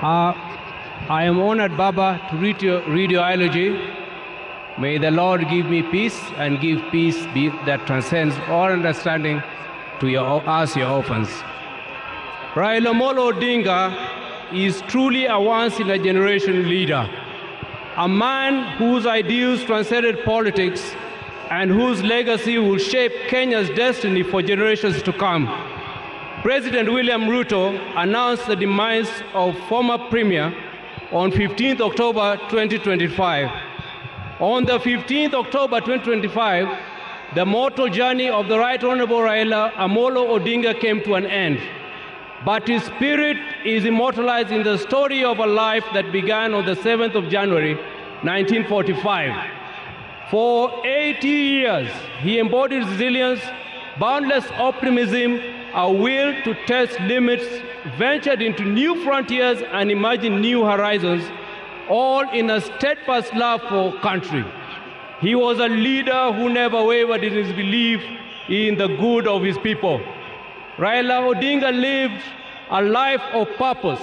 I am honored, Baba, to read your eulogy. May the Lord give me peace and give peace that transcends all understanding to us, your orphans. Raila Omolo Odinga is truly a once-in-a-generation leader, a man whose ideals transcended politics and whose legacy will shape Kenya's destiny for generations to come. President William Ruto announced the demise of former Premier on 15th October 2025. On the 15th October 2025, the mortal journey of the Right Honorable Raila Omolo Odinga came to an end. But his spirit is immortalized in the story of a life that began on the 7th of January, 1945. For 80 years, he embodied resilience, boundless optimism, a will to test limits, ventured into new frontiers and imagined new horizons, all in a steadfast love for country. He was a leader who never wavered in his belief in the good of his people. Raila Odinga lived a life of purpose.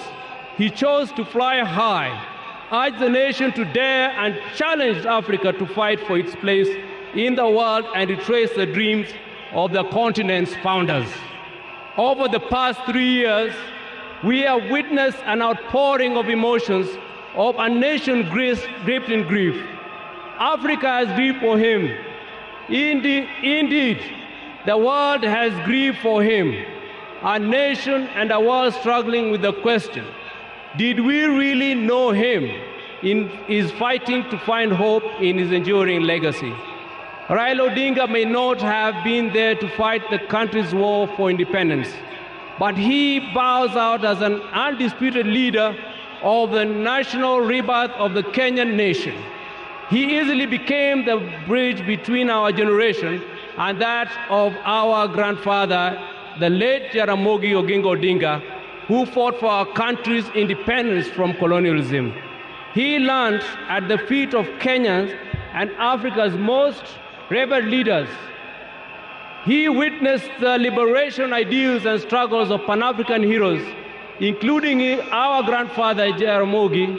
He chose to fly high, urged the nation to dare, and challenged Africa to fight for its place in the world and retrace the dreams of the continent's founders. Over the past 3 years, we have witnessed an outpouring of emotions of a nation gripped in grief. Africa has grieved for him. Indeed, the world has grieved for him. Our nation and the world struggling with the question, did we really know him in his fighting to find hope in his enduring legacy? Raila Odinga may not have been there to fight the country's war for independence, but he bows out as an undisputed leader of the national rebirth of the Kenyan nation. He easily became the bridge between our generation and that of our grandfather, the late Jaramogi Oginga Odinga, who fought for our country's independence from colonialism. He learned at the feet of Kenyans and Africa's most revered leaders. He witnessed the liberation ideals and struggles of Pan-African heroes, including our grandfather Jaramogi,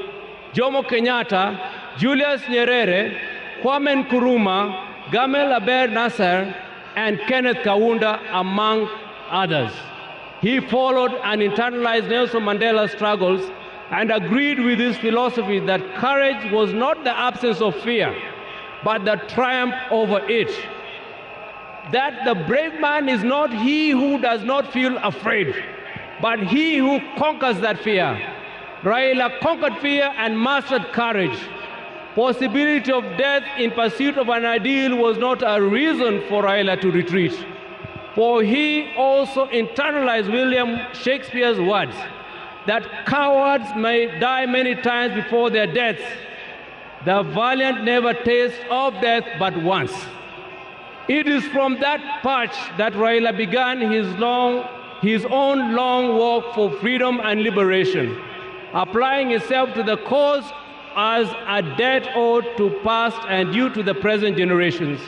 Jomo Kenyatta, Julius Nyerere, Kwame Nkrumah, Gamal Abdel Nasser, and Kenneth Kaunda, among others. He followed and internalized Nelson Mandela's struggles and agreed with his philosophy that courage was not the absence of fear, but the triumph over it. That the brave man is not he who does not feel afraid, but he who conquers that fear. Raila conquered fear and mastered courage. Possibility of death in pursuit of an ideal was not a reason for Raila to retreat, for he also internalized William Shakespeare's words that cowards may die many times before their deaths. The valiant never taste of death but once. It is from that perch that Raila began his own long walk for freedom and liberation, applying himself to the cause as a debt owed to past and due to the present generations.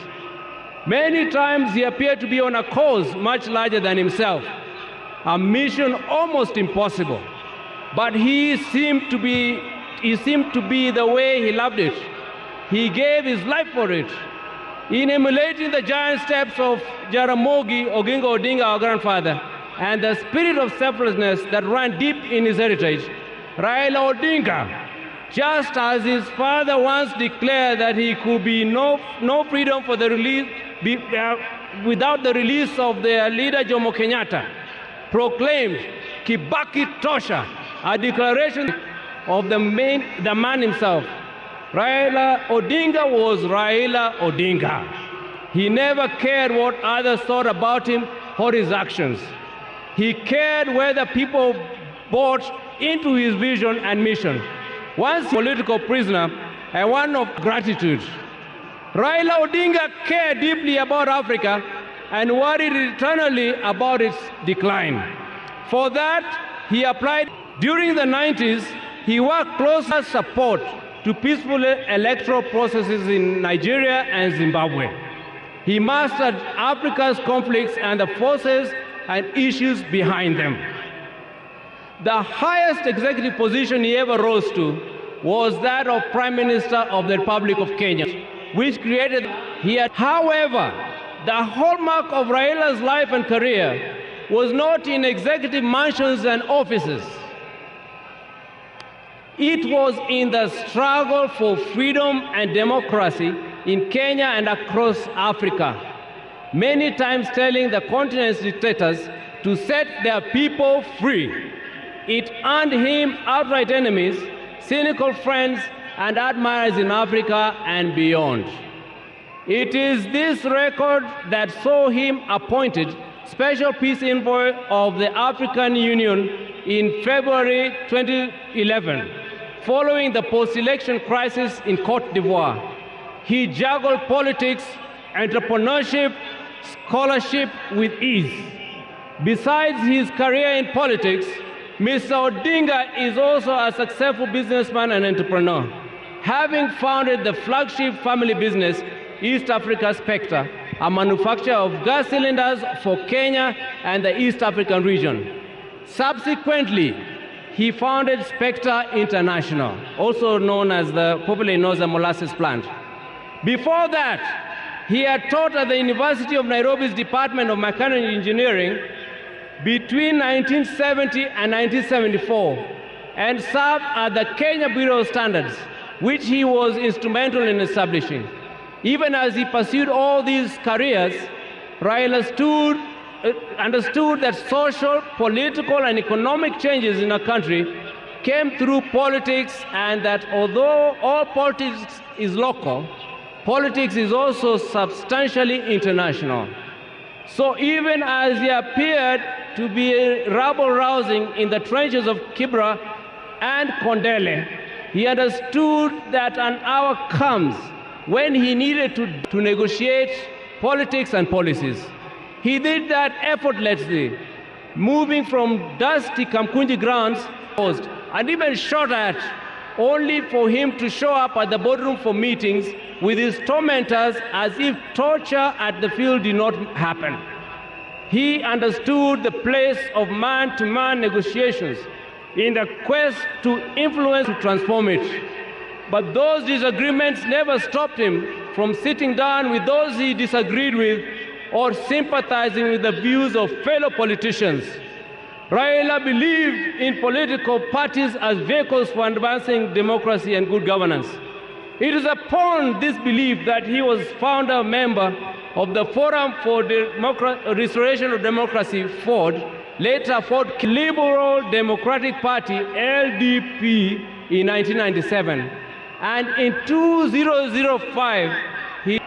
Many times he appeared to be on a cause much larger than himself, a mission almost impossible, but he seemed to be the way he loved it. He gave his life for it. In emulating the giant steps of Jaramogi Oginga Odinga, our grandfather, and the spirit of selflessness that ran deep in his heritage, Raila Odinga, just as his father once declared that he could be no freedom for the release without the release of their leader Jomo Kenyatta, proclaimed Kibaki Tosha, a declaration of the man himself. Raila Odinga was Raila Odinga. He never cared what others thought about him or his actions. He cared whether people bought into his vision and mission. Once a political prisoner and one of gratitude, Raila Odinga cared deeply about Africa and worried eternally about its decline. For that, he applied. During the 90s, he worked closer support to peaceful electoral processes in Nigeria and Zimbabwe. He mastered Africa's conflicts and the forces and issues behind them. The highest executive position he ever rose to was that of Prime Minister of the Republic of Kenya, which created here. However, the hallmark of Raila's life and career was not in executive mansions and offices. It was in the struggle for freedom and democracy in Kenya and across Africa, many times telling the continent's dictators to set their people free. It earned him outright enemies, cynical friends, and admirers in Africa and beyond. It is this record that saw him appointed Special Peace Envoy of the African Union in February 2011, following the post-election crisis in Côte d'Ivoire. He juggled politics, entrepreneurship, scholarship with ease. Besides his career in politics, Mr. Odinga is also a successful businessman and entrepreneur, having founded the flagship family business, East Africa Spectre, a manufacturer of gas cylinders for Kenya and the East African region. Subsequently, he founded Spectre International, also known as the popularly known as the molasses plant. Before that, he had taught at the University of Nairobi's Department of Mechanical Engineering between 1970 and 1974, and served at the Kenya Bureau of Standards, which he was instrumental in establishing. Even as he pursued all these careers, Raila understood that social, political, and economic changes in our country came through politics, and that although all politics is local, politics is also substantially international. So even as he appeared to be rabble-rousing in the trenches of Kibra and Kondele, he understood that an hour comes when he needed to negotiate politics and policies. He did that effortlessly, moving from dusty Kamkunji grounds and even shot at, only for him to show up at the boardroom for meetings with his tormentors as if torture at the field did not happen. He understood the place of man-to-man negotiations in the quest to influence, to transform it. But those disagreements never stopped him from sitting down with those he disagreed with or sympathizing with the views of fellow politicians. Raila believed in political parties as vehicles for advancing democracy and good governance. It is upon this belief that he was founder member of the Forum for Restoration of Democracy, FORD, later FORD Liberal Democratic Party, LDP, in 1997. And in 2005, he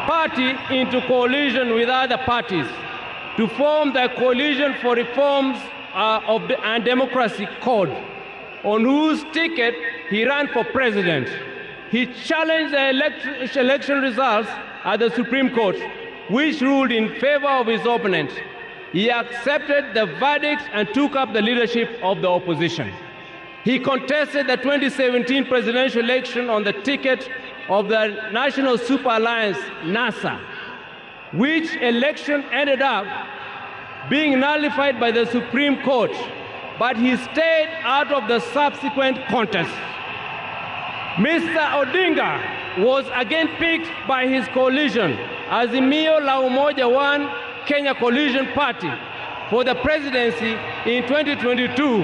party into coalition with other parties to form the Coalition for Reforms and Democracy Code, on whose ticket he ran for president. He challenged the election results at the Supreme Court, which ruled in favor of his opponent. He accepted the verdict and took up the leadership of the opposition. He contested the 2017 presidential election on the ticket of the National Super Alliance, NASA, which election ended up being nullified by the Supreme Court, but he stayed out of the subsequent contest. Mr. Odinga was again picked by his coalition, Azimio la Umoja One Kenya Coalition Party, for the presidency in 2022,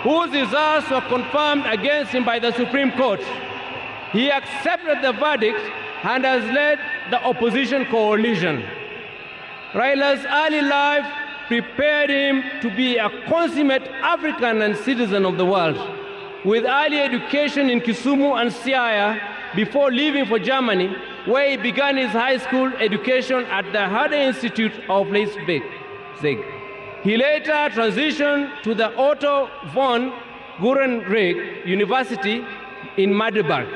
whose results were confirmed against him by the Supreme Court. He accepted the verdict and has led the opposition coalition. Raila's early life prepared him to be a consummate African and citizen of the world, with early education in Kisumu and Siaya before leaving for Germany, where he began his high school education at the Herder Institute of Leipzig. He later transitioned to the Otto von Gutenberg University in Magdeburg,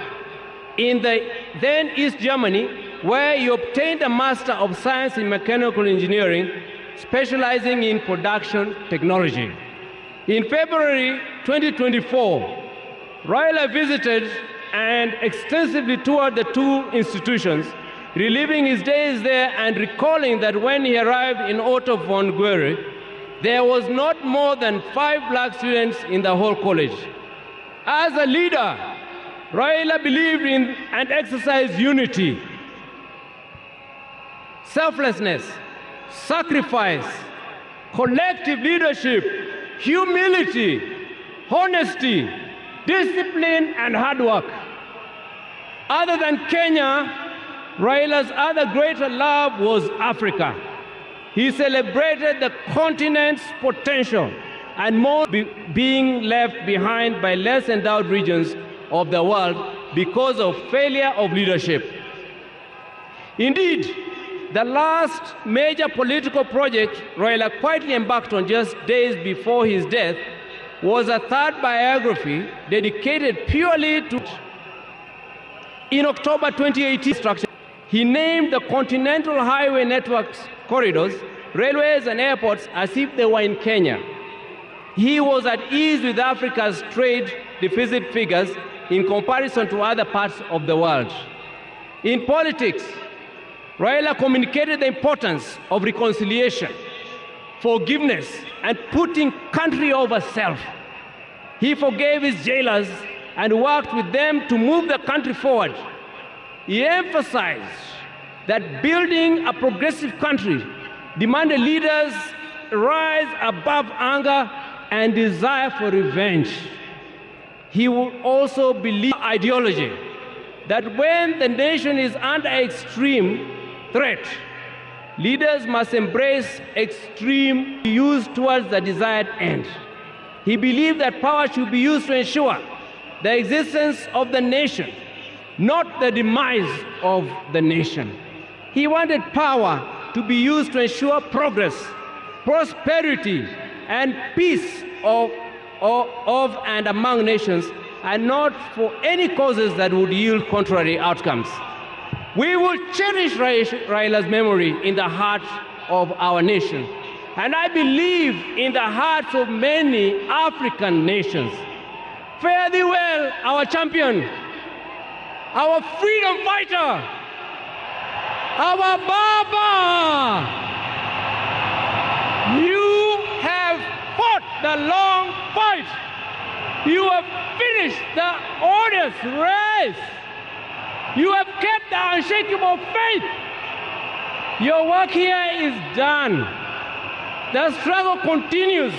in the then East Germany, where he obtained a Master of Science in Mechanical Engineering, specializing in production technology. In February 2024, Raila visited and extensively toured the two institutions, reliving his days there and recalling that when he arrived in Otto von Gutenberg, there was not more than 5 black students in the whole college. As a leader, Raila believed in and exercised unity, selflessness, sacrifice, collective leadership, humility, honesty, discipline, and hard work. Other than Kenya, Raila's other greater love was Africa. He celebrated the continent's potential and more being left behind by less endowed regions of the world because of failure of leadership. Indeed, the last major political project Raila quietly embarked on just days before his death was a third biography dedicated purely to. In October 2018, he named the continental highway networks corridors, railways and airports as if they were in Kenya. He was at ease with Africa's trade deficit figures in comparison to other parts of the world. In politics, Raila communicated the importance of reconciliation, forgiveness, and putting country over self. He forgave his jailers and worked with them to move the country forward. He emphasized that building a progressive country demanded leaders rise above anger and desire for revenge. He would also believe ideology that when the nation is under extreme threat, leaders must embrace extreme use towards the desired end. He believed that power should be used to ensure the existence of the nation, not the demise of the nation. He wanted power to be used to ensure progress, prosperity, and peace of and among nations, and not for any causes that would yield contrary outcomes. We will cherish Raila's memory in the heart of our nation, and I believe in the hearts of many African nations. Fare thee well, our champion, our freedom fighter, our Baba. You have fought the long fight. You have finished the arduous race. You have kept the unshakable faith. Your work here is done. The struggle continues.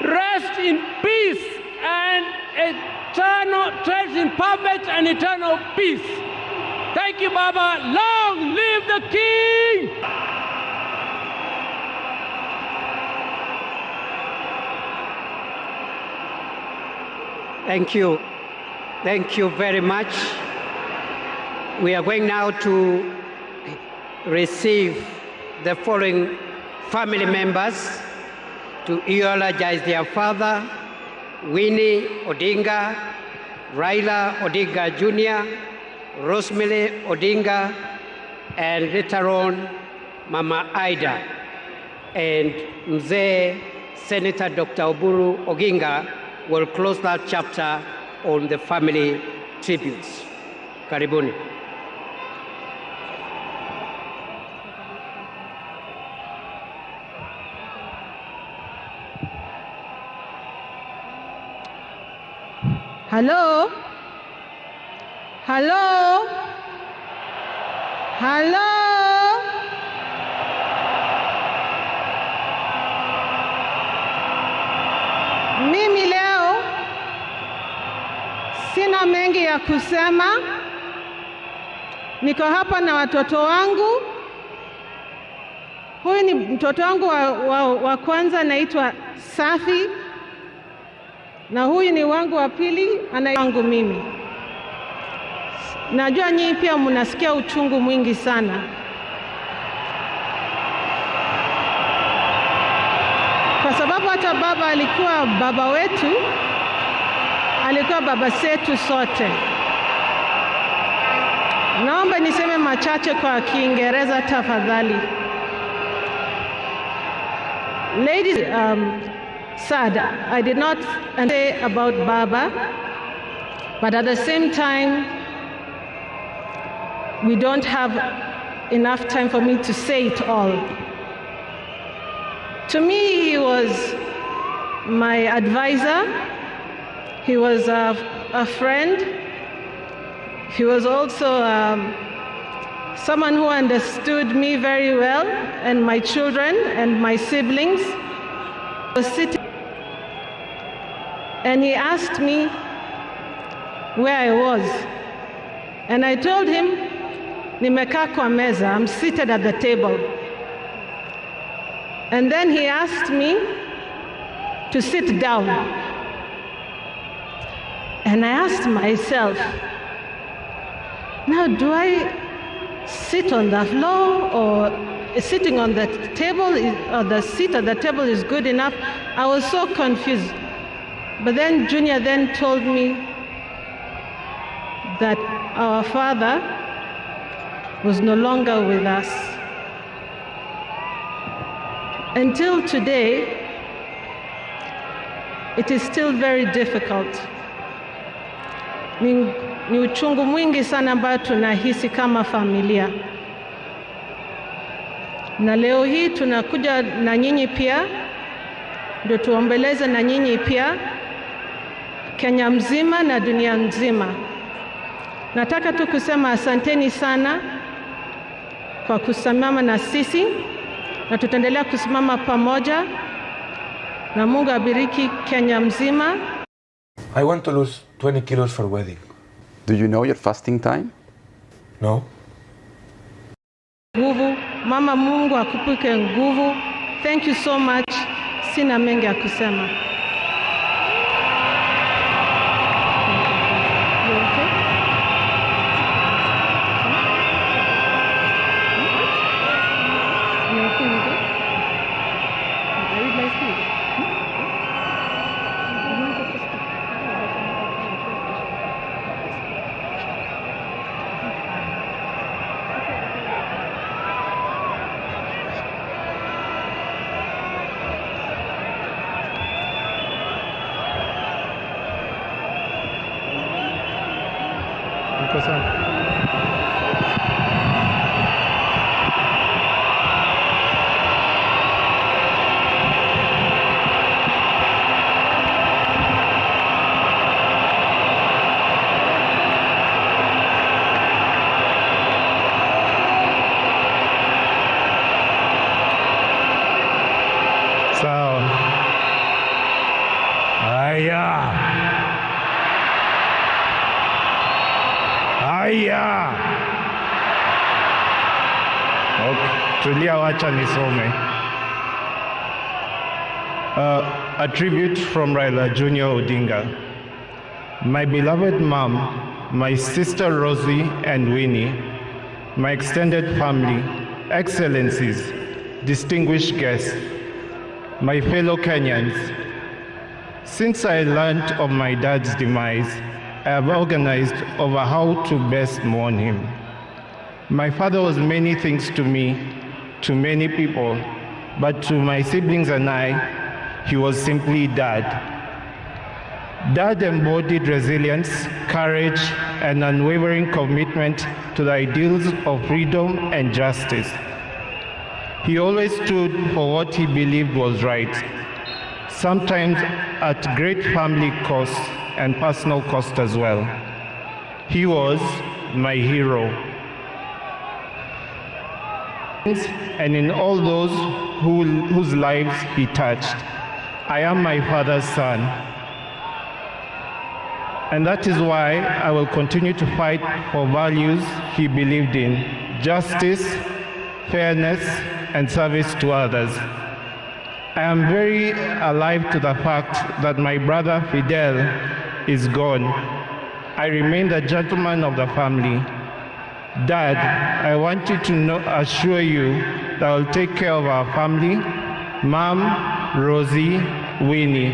Rest in peace and eternal, rest in perfect and eternal peace. Thank you, Baba. Long live the King! Thank you. Thank you very much. We are going now to receive the following family members to eulogize their father, Winnie Odinga, Raila Odinga Jr., Rosemary Odinga, and later on, Mama Ida, and Mzee Senator Dr. Oburu Odinga will close that chapter on the family tributes. Karibuni. Hello? Hello? Hello? Mimi leo sina mengi ya kusema. Niko hapa na watoto wangu. Huyu ni mtoto wangu wa kwanza, anaitwa Safi. Na huyu ni wangu wa pili, anaitwa mimi. Najua nyinyi pia mnasikia uchungu mwingi sana. Kwa sababu hata baba alikuwa baba wetu, alikuwa baba zetu sote. Naomba niseme machache kwa Kiingereza tafadhali. Ladies, sad, I did not say about Baba, but at the same time, we don't have enough time for me to say it all. To me, he was my advisor. He was a friend. He was also someone who understood me very well and my children and my siblings. I was sitting and he asked me where I was. And I told him, nimekaa kwa meza, I'm seated at the table. And then he asked me to sit down. And I asked myself, now do I sit on the floor, or sitting on the table, or the seat at the table is good enough? I was so confused. But then Junior then told me that our father was no longer with us. Until today, it is still very difficult. Ni uchungu mwingi sana ambao tunahisi kama familia. Na leo hii tunakuja na nyinyi pia, ndio tuombeleze na nyinyi pia, Kenya mzima na dunia nzima. Nataka tu kusema asanteni sana kwa kusimama na sisi, na tutaendelea kusimama pamoja, na Mungu abariki Kenya mzima. I want to lose 20 kilos for wedding. Do you know your fasting time? No. Nguvu, Mama Mungu akupuke nguvu. Thank you so much. Sina mengi ya kusema. A tribute from Raila Junior Odinga. My beloved mom, my sister Rosie and Winnie, my extended family, excellencies, distinguished guests, my fellow Kenyans. Since I learned of my dad's demise, I have organized over how to best mourn him. My father was many things to me, to many people, but to my siblings and I, he was simply Dad. Dad embodied resilience, courage, and unwavering commitment to the ideals of freedom and justice. He always stood for what he believed was right, sometimes at great family cost and personal cost as well. He was my hero. And in all those whose lives he touched, I am my father's son. And that is why I will continue to fight for values he believed in: justice, fairness, and service to others. I am very alive to the fact that my brother Fidel is gone. I remain the gentleman of the family. Dad, I want you to assure you that I will take care of our family, Mom, Rosie, Winnie,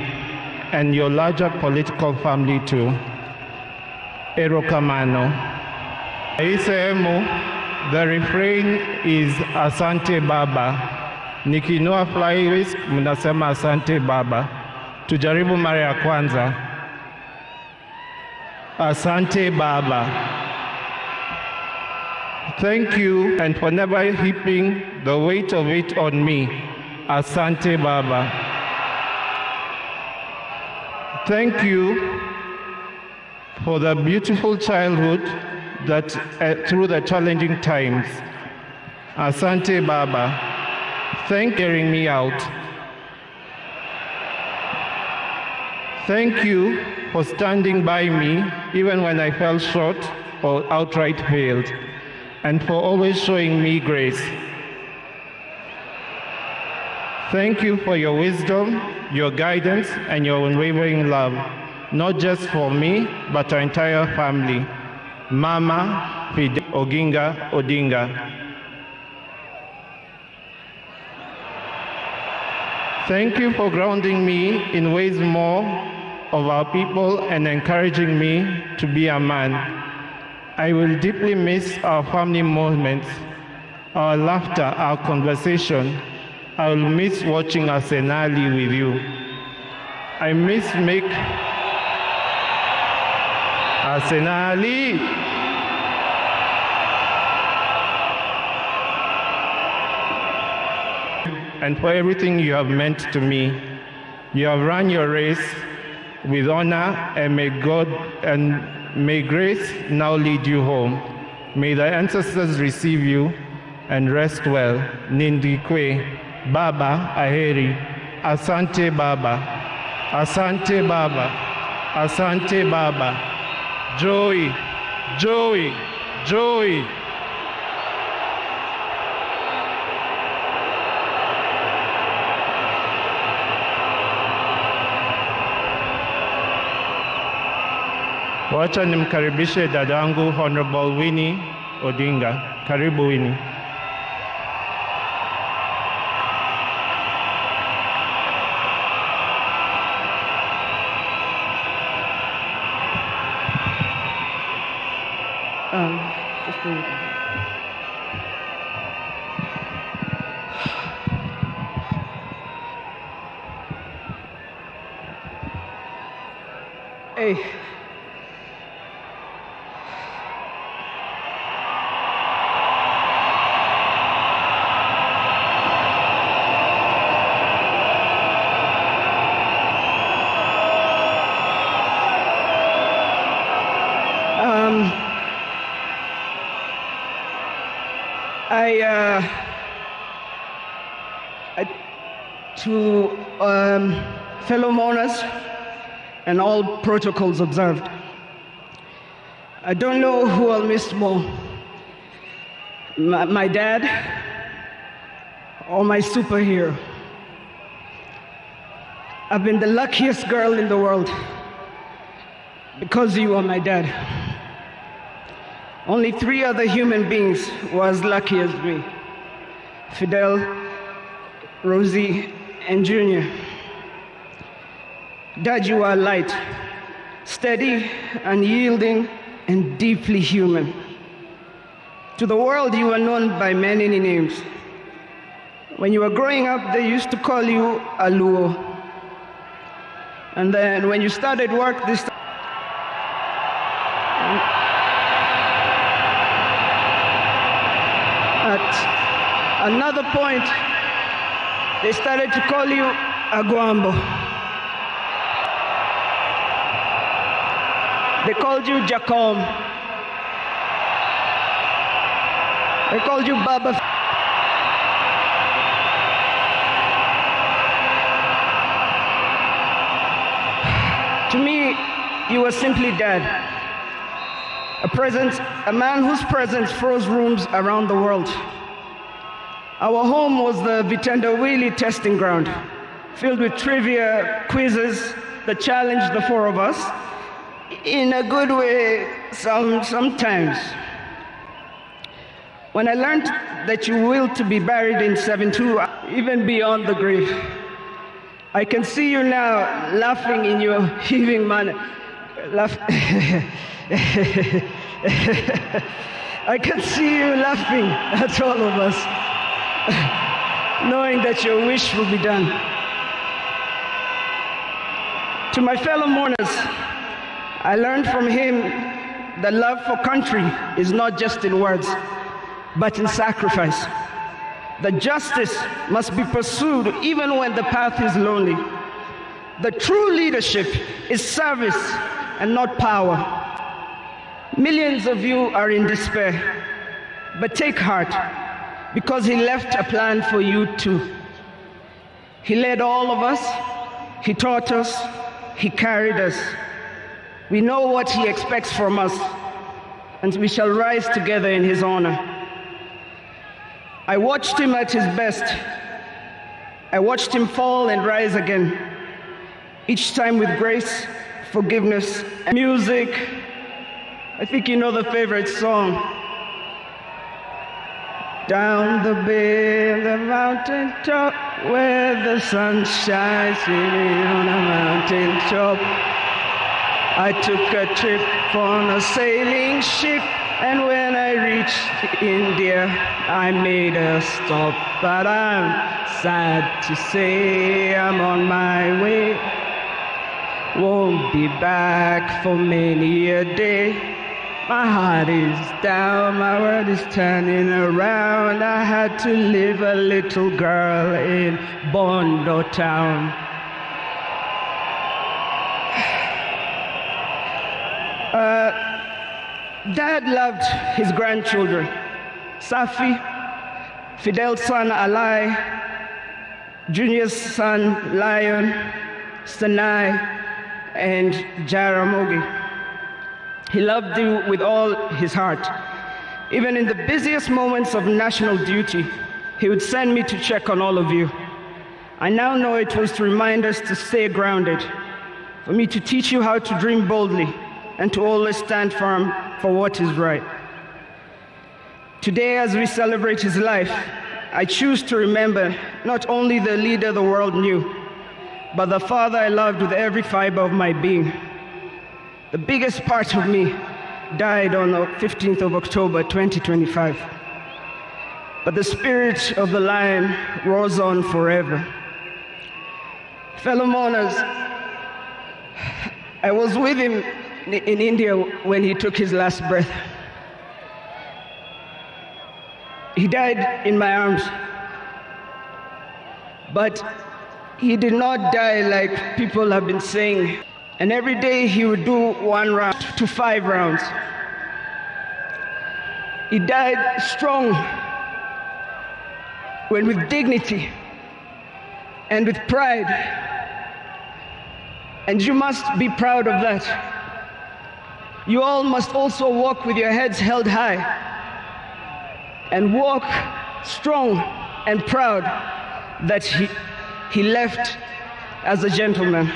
and your larger political family too. Erokamano. The refrain is Asante Baba. Nikinua fly risk, mnasema Asante Baba. Tujaribu mara ya kwanza. Asante Baba. Thank you, and for never heaping the weight of it on me. Asante Baba. Thank you for the beautiful childhood that through the challenging times. Asante Baba. Thank you for hearing me out. Thank you for standing by me even when I fell short or outright failed, and for always showing me grace. Thank you for your wisdom, your guidance, and your unwavering love, not just for me, but our entire family. Mama Ida Odinga. Thank you for grounding me in ways more of our people and encouraging me to be a man. I will deeply miss our family moments, our laughter, our conversation. I will miss watching Arsenali with you. I miss Arsenali. And for everything you have meant to me. You have run your race with honor, and may grace now lead you home. May the ancestors receive you and rest well. Nindikwe, Baba Aheri, Asante Baba, Asante Baba, Asante Baba, Joy, Joy, Joy. Wacha nimkaribishe dadangu Honorable Winnie Odinga. Karibu Winnie. Hey. To fellow mourners and all protocols observed, I don't know who I'll miss more, my dad or my superhero. I've been the luckiest girl in the world because you are my dad. Only 3 other human beings were as lucky as me: Fidel, Rosie, and Junior. Dad, you are light, steady, unyielding, and deeply human. To the world, you are known by many names. When you were growing up, they used to call you Aluo. And then when you started work this time, at another point, they started to call you Aguambo. They called you Jacom. They called you Baba. To me, you were simply Dad. A man whose presence froze rooms around the world. Our home was the Vitendawili testing ground, filled with trivia, quizzes that challenged the 4 of us, in a good way sometimes. When I learned that you willed to be buried in 7-2, even beyond the grave, I can see you now laughing in your heaving manner. I can see you laughing at all of us, knowing that your wish will be done. To my fellow mourners, I learned from him that love for country is not just in words, but in sacrifice. that justice must be pursued even when the path is lonely. The true leadership is service and not power. Millions of you are in despair, but take heart, because he left a plan for you too. He led all of us, he taught us, he carried us. We know what he expects from us, and we shall rise together in his honor. I watched him at his best. I watched him fall and rise again, each time with grace, forgiveness, and music. I think you know the favorite song. Down the bay, the mountain top, where the sun shines on a mountain top. I took a trip on a sailing ship, and when I reached India, I made a stop. But I'm sad to say I'm on my way. Won't be back for many a day. My heart is down, my world is turning around. I had to leave a little girl in Bondo town. Dad loved his grandchildren, Safi, Fidel's son Alai, Junior's son Lion, Sanai, and Jaramogi. He loved you with all his heart. Even in the busiest moments of national duty, he would send me to check on all of you. I now know it was to remind us to stay grounded, for me to teach you how to dream boldly, and to always stand firm for what is right. Today, as we celebrate his life, I choose to remember not only the leader the world knew, but the father I loved with every fiber of my being. The biggest part of me died on the 15th of October, 2025. But the spirit of the lion roars on forever. Fellow mourners, I was with him in India when he took his last breath. He died in my arms. But he did not die like people have been saying. And every day he would do 1 round to 5 rounds. He died strong, when with dignity and with pride. And you must be proud of that. You all must also walk with your heads held high, and walk strong and proud that he left as a gentleman.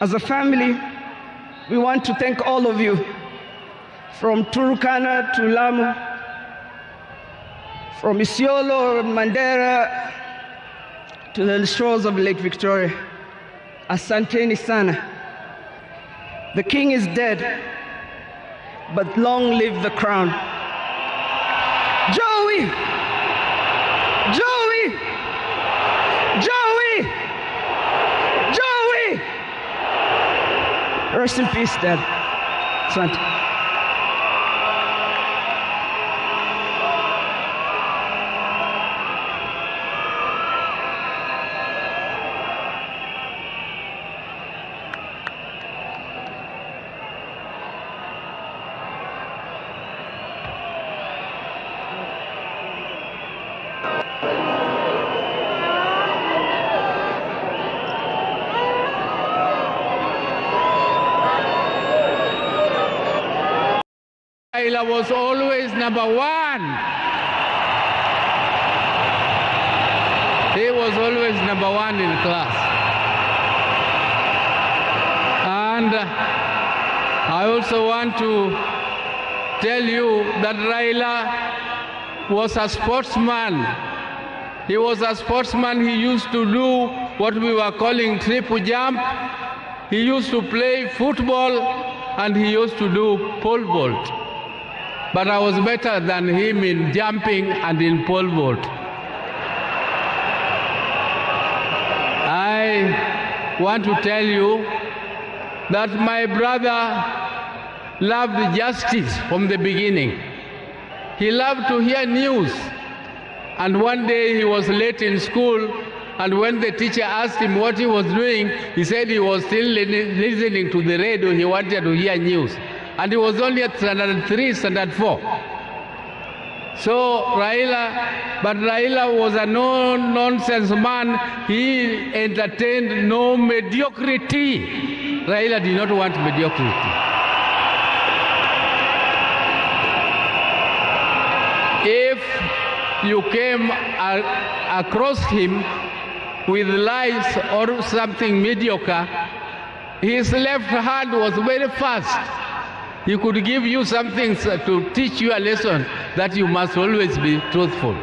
As a family, we want to thank all of you, from Turkana to Lamu, from Isiolo, Mandera, to the shores of Lake Victoria. Asanteni sana. The king is dead, but long live the crown. Joey! Joey! Joey! Joey! Rest in peace, Dad. Asante. Raila was always number 1. He was always number 1 in class. And I also want to tell you that Raila was a sportsman. He was a sportsman. He used to do what we were calling triple jump. He used to play football, and he used to do pole vault. But I was better than him in jumping and in pole vault. I want to tell you that my brother loved justice from the beginning. He loved to hear news. And one day he was late in school, and when the teacher asked him what he was doing, he said he was still listening to the radio. He wanted to hear news. And he was only at standard 3, standard 4. So Raila was a no-nonsense man. He entertained no mediocrity. Raila did not want mediocrity. If you came across him with lies or something mediocre, his left hand was very fast. He could give you something to teach you a lesson that you must always be truthful.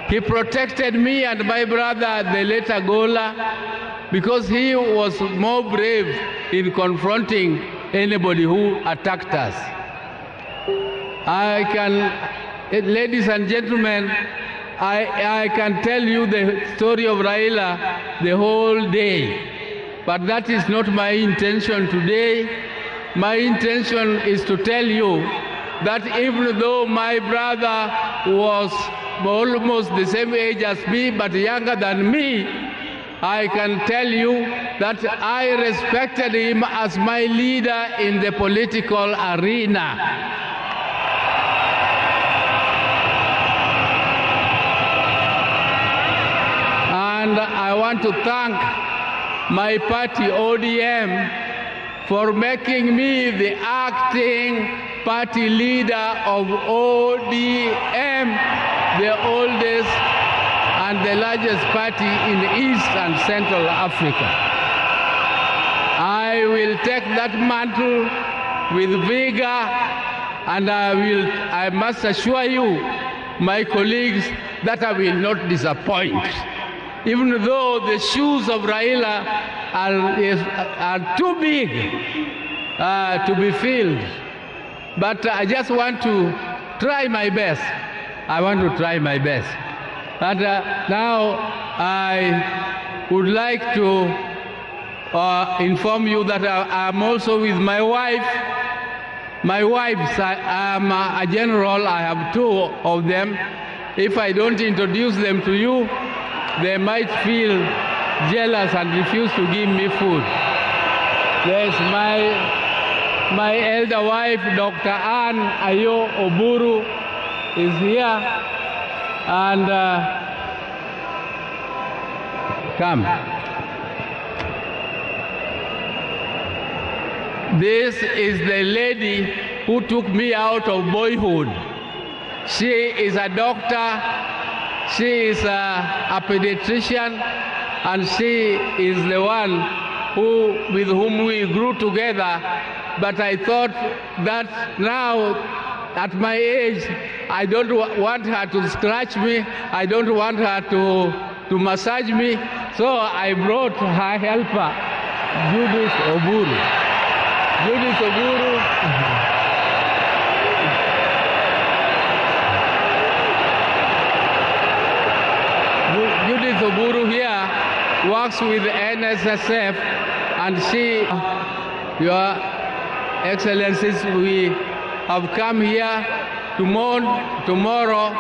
He protected me and my brother, the later Gola, because he was more brave in confronting anybody who attacked us. Ladies and gentlemen, I can tell you the story of Raila the whole day, but that is not my intention today. My intention is to tell you that even though my brother was almost the same age as me, but younger than me, I can tell you that I respected him as my leader in the political arena. And I want to thank my party, ODM, for making me the acting party leader of ODM, the oldest and the largest party in East and Central Africa. I will take that mantle with vigor, and I must assure you, my colleagues, that I will not disappoint. Even though the shoes of Raila are too big to be filled. But I just want to try my best. I want to try my best. And now I would like to inform you that I'm also with my wife. My wives, I'm a general. I have 2 of them. If I don't introduce them to you, they might feel jealous and refuse to give me food. There's my elder wife, Dr. Ann Ayo Oburu, is here. And come. This is the lady who took me out of boyhood. She is a doctor. She is a pediatrician, and she is the one with whom we grew together. But I thought that now, at my age, I don't want her to scratch me. I don't want her to massage me. So I brought her helper, Judith Oburu. Judith Oburu. Judith Oburu here works with NSSF, and she, Your Excellencies, we have come here. Tomorrow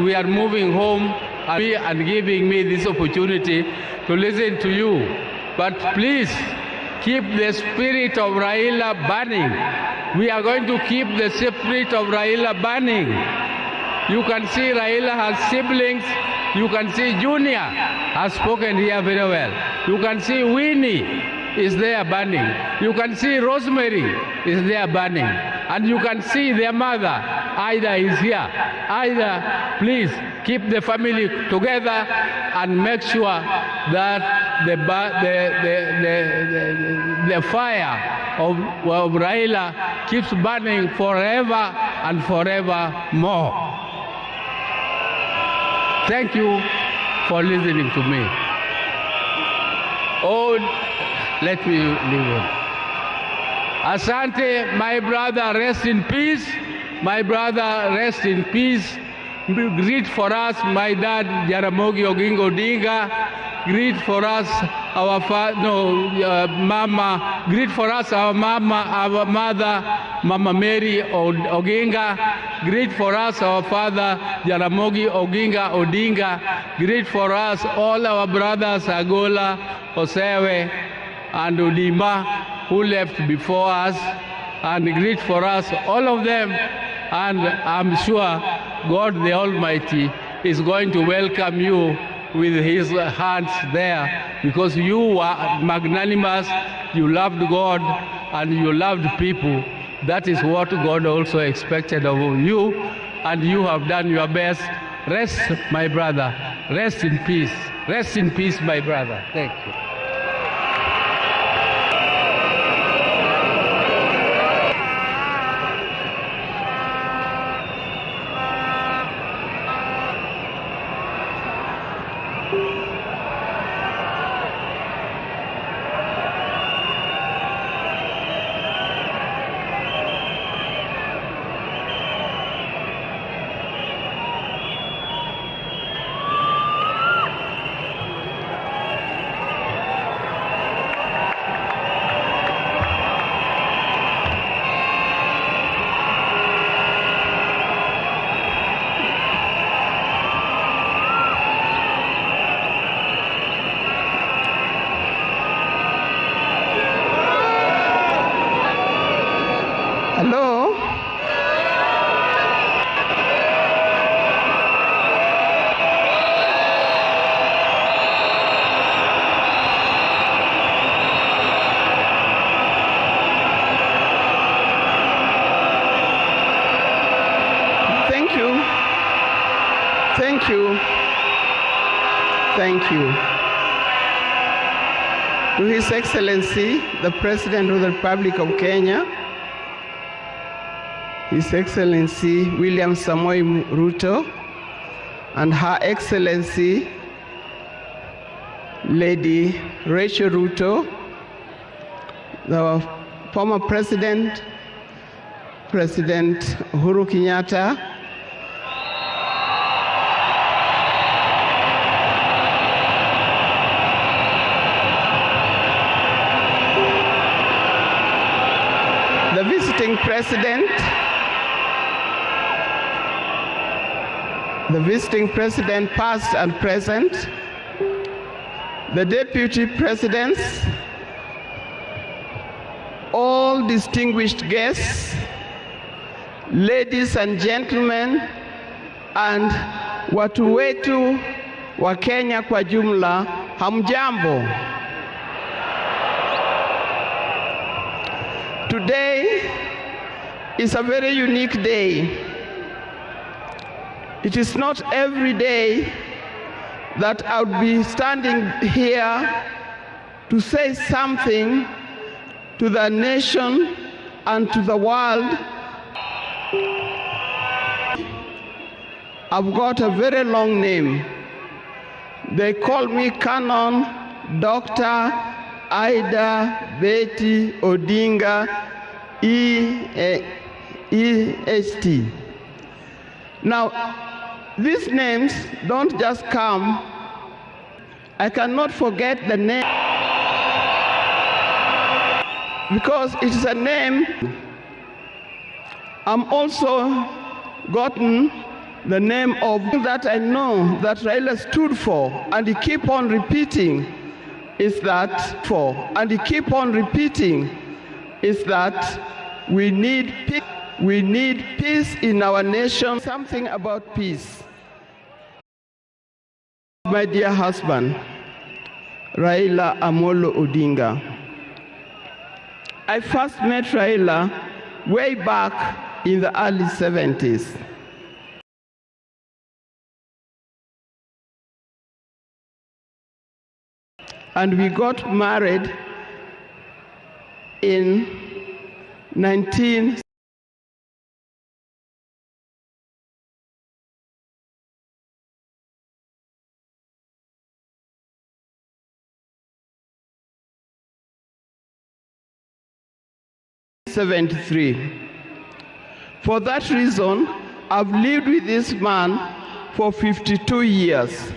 we are moving home and giving me this opportunity to listen to you. But please keep the spirit of Raila burning. We are going to keep the spirit of Raila burning. You can see Raila has siblings. You can see Junior has spoken here very well. You can see Winnie is there burning. You can see Rosemary is there burning. And you can see their mother, Ida, is here. Ida, please keep the family together and make sure that the fire of Raila keeps burning forever and forever more. Thank you for listening to me. Oh, let me leave on. Asante, my brother, rest in peace. My brother, rest in peace. Greet for us, my dad, Jaramogi Oginga Odinga. greet for us our Mama, greet for us our mother, Mama Mary Oginga, greet for us our father, Jaramogi Odinga, greet for us all our brothers, Agola, Osewe, and Udima, who left before us, and greet for us all of them. And I'm sure God the Almighty is going to welcome you with his hands there, because you were magnanimous, you loved God, and you loved people. That is what God also expected of you, and you have done your best. Rest, my brother. Rest in peace. Rest in peace, my brother. Thank you. Hello? Thank you. Thank you. Thank you. To His Excellency, the President of the Republic of Kenya, His Excellency William Ruto, and Her Excellency Lady Rachel Ruto, the former President Uhuru Kenyatta, the visiting president past and present, the deputy presidents, all distinguished guests, ladies and gentlemen, and watu wetu wa Kenya kwa jumla, hamjambo. Today is a very unique day. It is not every day that I would be standing here to say something to the nation and to the world. I've got a very long name. They call me Canon Dr. Ida Betty Odinga, EST. Now, these names don't just come. I cannot forget the name because it is a name. I'm also gotten the name of that I know that Raila stood for, and he keep on repeating is that we need peace. We need peace in our nation. Something about peace. My dear husband, Raila Omolo Odinga. I first met Raila way back in the early 70s. And we got married in 1970. For that reason, I've lived with this man for 52 years.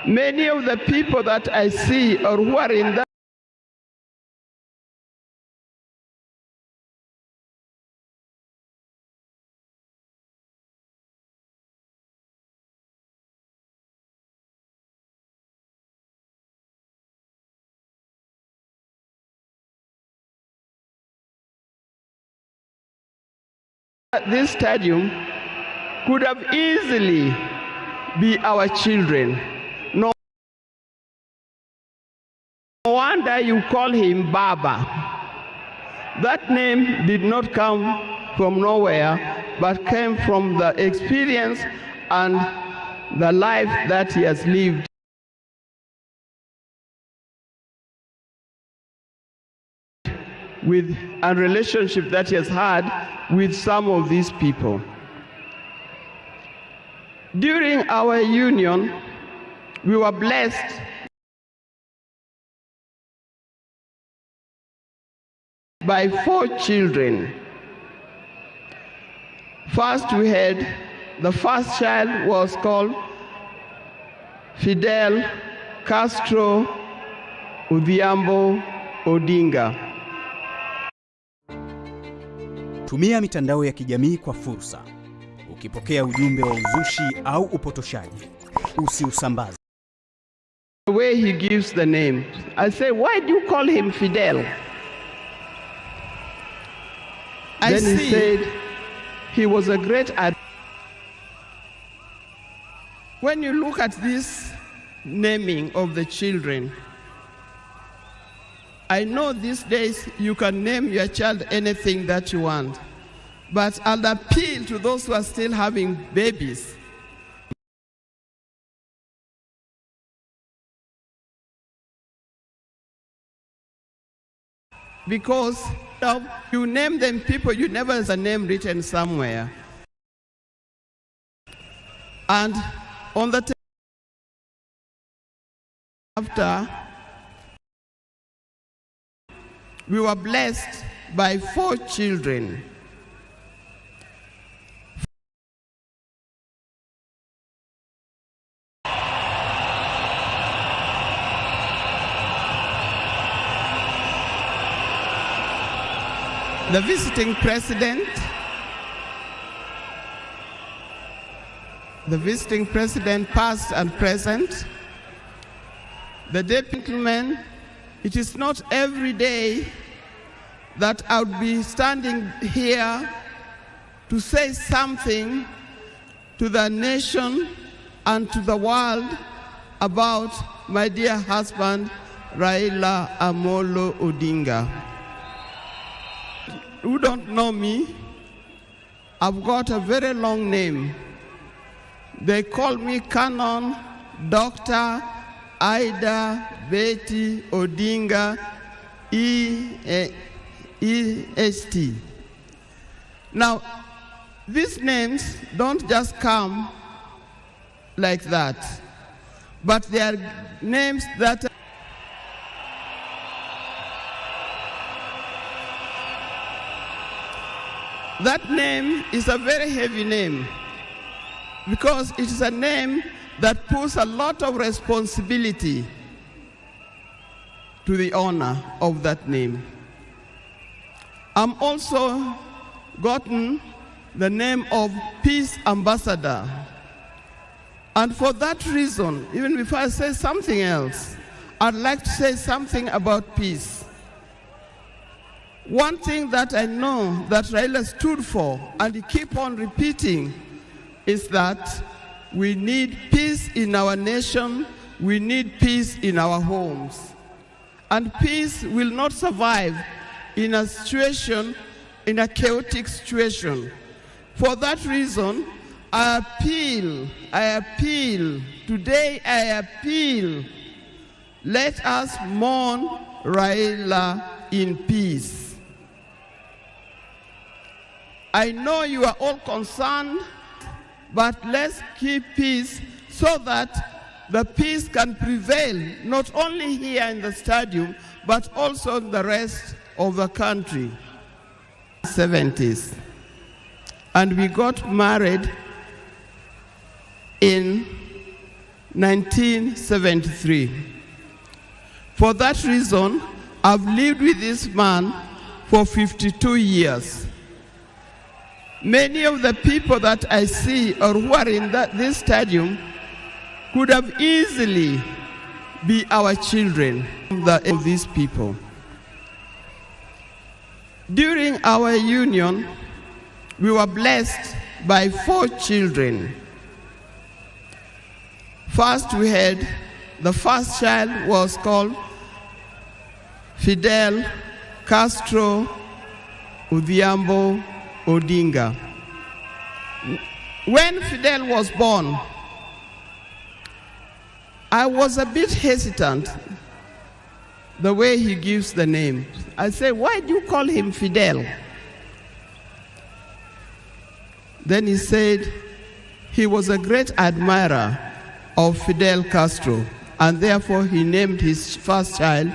Many of the people that I see or who are in that this stadium could have easily be our children. No wonder you call him Baba. That name did not come from nowhere, but came from the experience and the life that he has lived. With a relationship that he has had with some of these people. During our union, we were blessed by 4 children. First, we had the first child was called Fidel Castro Udhiambo Odinga. Tumia mitandao ya kijamii kwa fursa. Ukipokea ujumbe wa uzushi au upotoshaji, usiusambaze. The way he gives the name, I say, why do you call him Fidel? Then he said he was a great artist. When you look at this naming of the children, I know these days you can name your child anything that you want, but I'll appeal to those who are still having babies. Because you name them people, you never have a name written somewhere. And on the after, we were blessed by 4 children. The visiting president past and present, the gentlemen. It is not every day that I would be standing here to say something to the nation and to the world about my dear husband, Raila Omolo Odinga. Who don't know me, I've got a very long name. They call me Canon Dr. Ida Betty Odinga EST. Now, these names don't just come like that, but they are names that name is a very heavy name because it is a name that puts a lot of responsibility to the owner of that name. I'm also gotten the name of Peace Ambassador. And for that reason, even before I say something else, I'd like to say something about peace. One thing that I know that Raila stood for, and he keep on repeating, is that we need peace in our nation, we need peace in our homes. And peace will not survive in a situation, in a chaotic situation. For that reason, I appeal, today I appeal, let us mourn Raila in peace. I know you are all concerned, but let's keep peace so that the peace can prevail, not only here in the stadium, but also in the rest of the country. 70s. And we got married in 1973. For that reason, I've lived with this man for 52 years. Many of the people that I see or who are in this stadium could have easily be our children of these people. During our union, we were blessed by 4 children. First, we had the first child was called Fidel Castro Odhiambo Odinga. When Fidel was born, I was a bit hesitant the way he gives the name. I said, why do you call him Fidel? Then he said he was a great admirer of Fidel Castro, and therefore he named his first child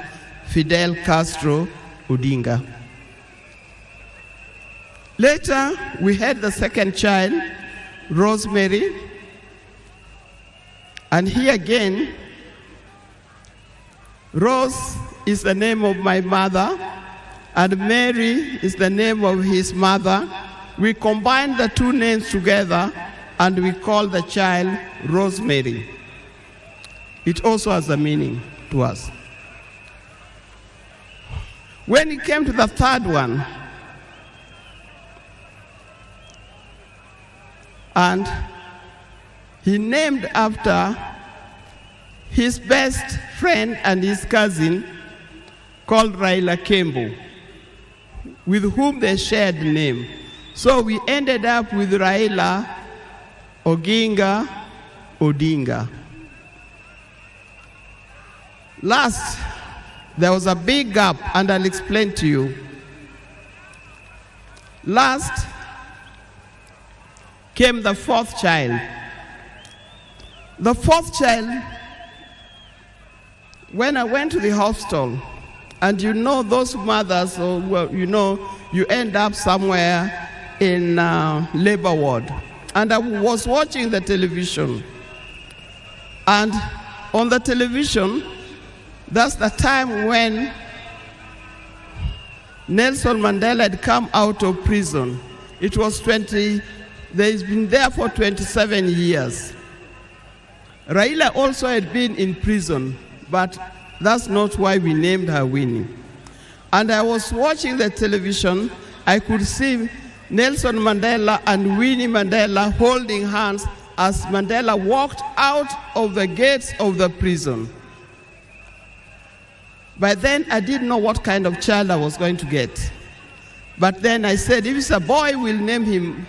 Fidel Castro Odinga. Later, we had the second child, Rosemary, and here again, Rose is the name of my mother, and Mary is the name of his mother. We combined the 2 names together, and we call the child Rosemary. It also has a meaning to us. When it came to the third one, and he named after his best friend and his cousin called Raila Kembo, with whom they shared the name. So we ended up with Raila Odinga Odinga. Last, there was a big gap, and I'll explain to you. Last came the 4th child. The 4th child, when I went to the hospital, and you know those mothers, you end up somewhere in labor ward. And I was watching the television. And on the television, that's the time when Nelson Mandela had come out of prison. It was he's been there for 27 years. Raila also had been in prison, but that's not why we named her Winnie. And I was watching the television, I could see Nelson Mandela and Winnie Mandela holding hands as Mandela walked out of the gates of the prison. By then, I didn't know what kind of child I was going to get. But then I said, if it's a boy, we'll name him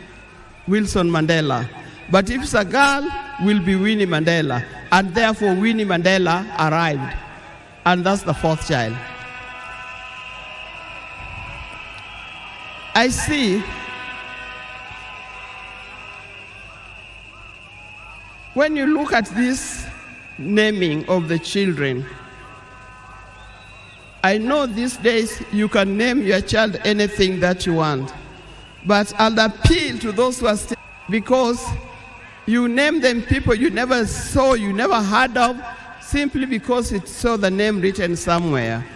Wilson Mandela. But if it's a girl, will be Winnie Mandela. And therefore, Winnie Mandela arrived. And that's the 4th child. I see when you look at this naming of the children, I know these days you can name your child anything that you want, but I'll appeal to those who are still, because you name them people you never saw, you never heard of, simply because it saw the name written somewhere.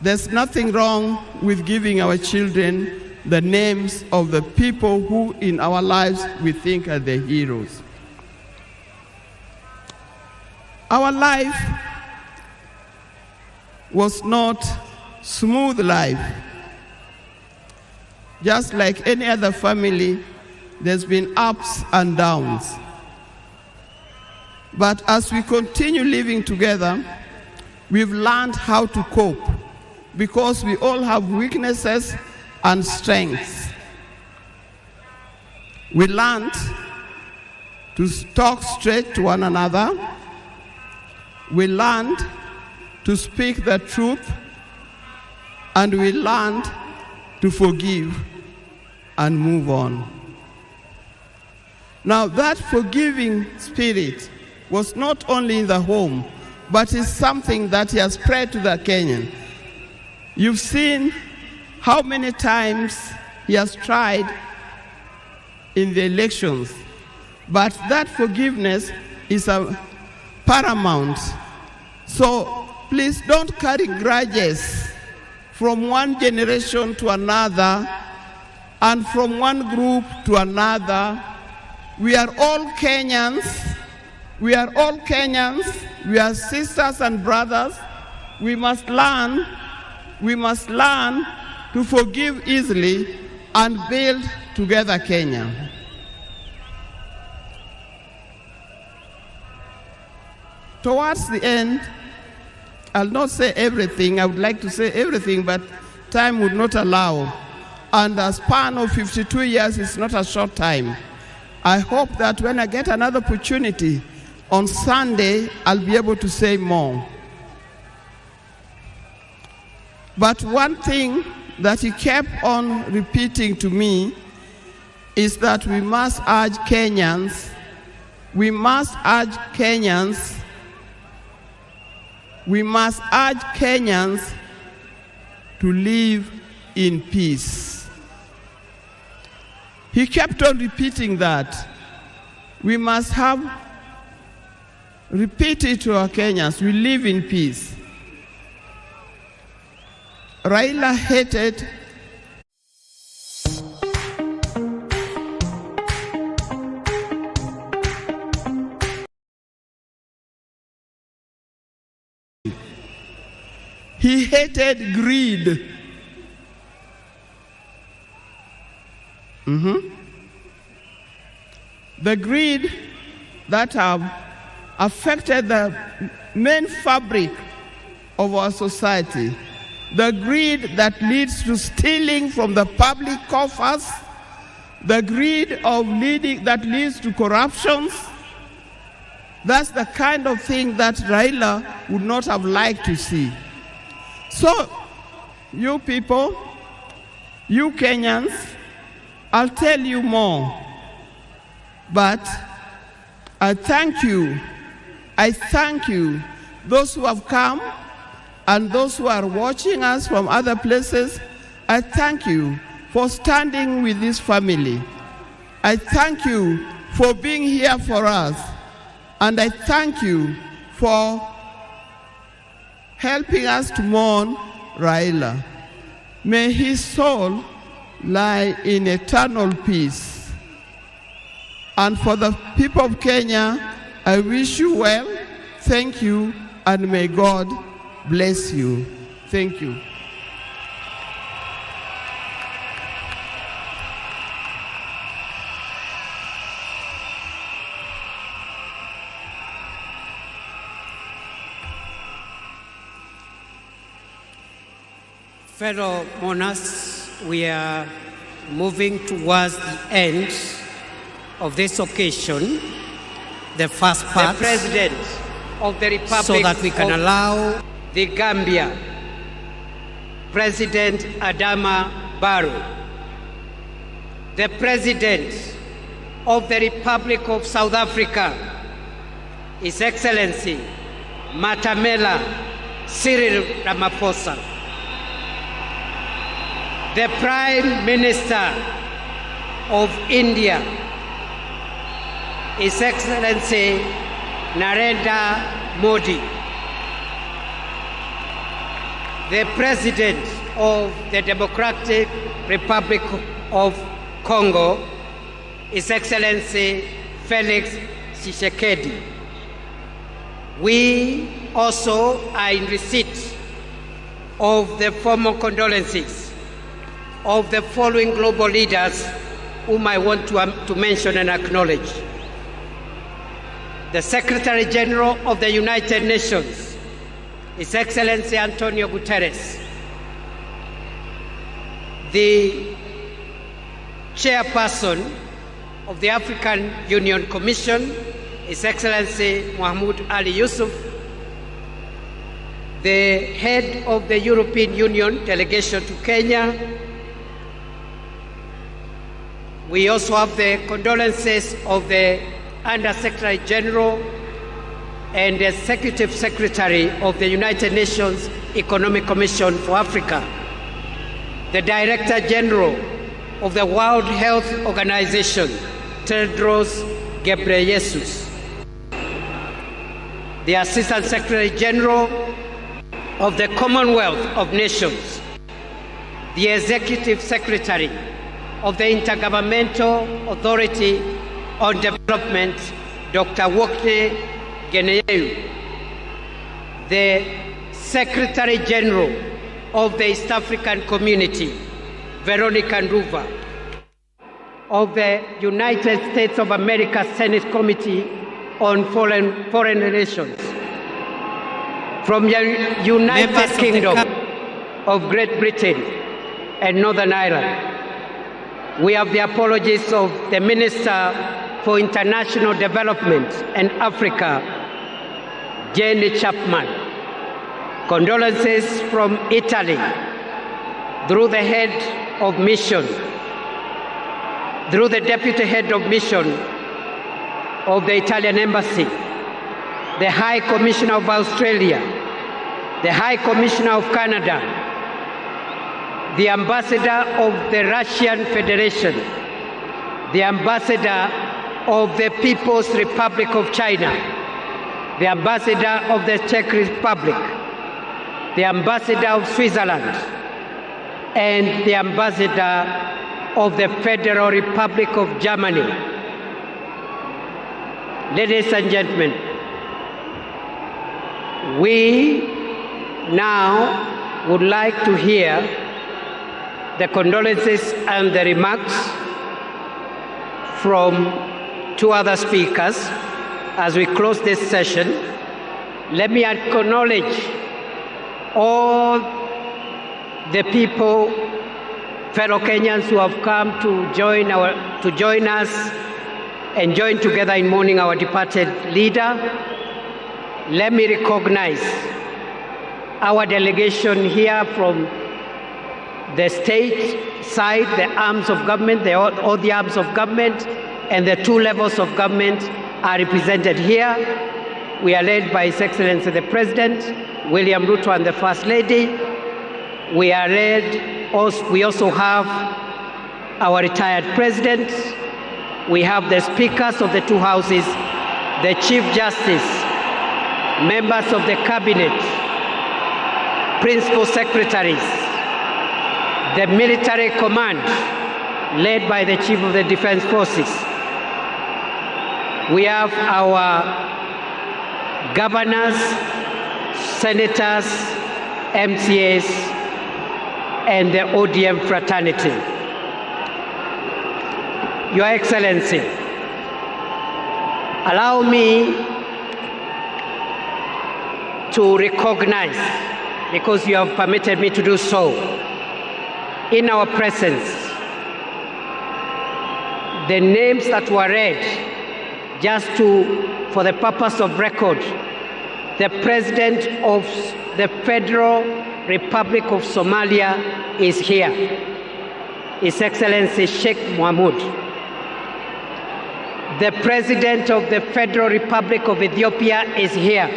There's nothing wrong with giving our children the names of the people who in our lives we think are the heroes. Our life was not smooth life. Just like any other family, there's been ups and downs. But as we continue living together, we've learned how to cope, because we all have weaknesses and strengths. We learned to talk straight to one another. We learned to speak the truth, and we learned to forgive and move on. Now, that forgiving spirit was not only in the home, but is something that has spread to the Kenyan. You've seen how many times he has tried in the elections, but that forgiveness is paramount. So please don't carry grudges from one generation to another and from one group to another. We are all Kenyans. We are all Kenyans. We are sisters and brothers. We must learn to forgive easily and build together Kenya. Towards the end, I'll not say everything. I would like to say everything, but time would not allow. And a span of 52 years is not a short time. I hope that when I get another opportunity on Sunday, I'll be able to say more. But one thing that he kept on repeating to me is that we must urge Kenyans to live in peace. He kept on repeating that. We must repeat it to our Kenyans, we live in peace. Raila hated He hated greed. The greed that have affected the main fabric of our society. The greed that leads to stealing from the public coffers. The greed that leads to corruptions. That's the kind of thing that Raila would not have liked to see. So, you people, you Kenyans, I'll tell you more. But I thank you, those who have come and those who are watching us from other places. I thank you for standing with this family. I thank you for being here for us. And I thank you for helping us to mourn Raila. May his soul lie in eternal peace. And for the people of Kenya, I wish you well, thank you, and may God bless you. Thank you. Fellow monarchs, we are moving towards the end of this occasion, the first part, the President of the Republic, so that we can allow the Gambia, President Adama Barrow, the President of the Republic of South Africa, His Excellency Matamela Cyril Ramaphosa, the Prime Minister of India, His Excellency Narendra Modi, the President of the Democratic Republic of Congo, His Excellency Felix Tshisekedi. We also are in receipt of the formal condolences of the following global leaders whom I want to mention and acknowledge. The Secretary General of the United Nations, His Excellency Antonio Guterres, the Chairperson of the African Union Commission, His Excellency Mahmoud Ali Yusuf, the Head of the European Union Delegation to Kenya. We also have the condolences of the Under-Secretary General and the Executive Secretary of the United Nations Economic Commission for Africa, the Director General of the World Health Organization, Tedros Ghebreyesus, the Assistant Secretary General of the Commonwealth of Nations, the Executive Secretary of the Intergovernmental Authority on Development, Dr. Wokne Geneyeu, the Secretary General of the East African Community, Veronica Nduva, of the United States of America Senate Committee on Foreign Relations, from the United Kingdom of Great Britain and Northern Ireland. We have the apologies of the Minister for International Development and Africa, Jane Chapman. Condolences from Italy through the head of mission, through the deputy head of mission of the Italian embassy, the High Commissioner of Australia, the High Commissioner of Canada, the Ambassador of the Russian Federation, the Ambassador of the People's Republic of China, the Ambassador of the Czech Republic, the Ambassador of Switzerland, and the Ambassador of the Federal Republic of Germany. Ladies and gentlemen, we now would like to hear the condolences and the remarks from two other speakers as we close this session. Let me acknowledge all the people, fellow Kenyans who have come to join us and join together in mourning our departed leader. Let me recognize our delegation here from the state side, the arms of government, all the arms of government, and the two levels of government are represented here. We are led by His Excellency the President, William Ruto, and the First Lady. We also have our retired President. We have the speakers of the two houses, the Chief Justice, members of the Cabinet, Principal Secretaries, the military command led by the Chief of the Defense Forces. We have our governors, senators, MCAs, and the ODM fraternity. Your Excellency, allow me to recognize, because you have permitted me to do so, in our presence, the names that were read, just for the purpose of record. The President of the Federal Republic of Somalia is here, His Excellency Sheikh Mohamud. The President of the Federal Republic of Ethiopia is here,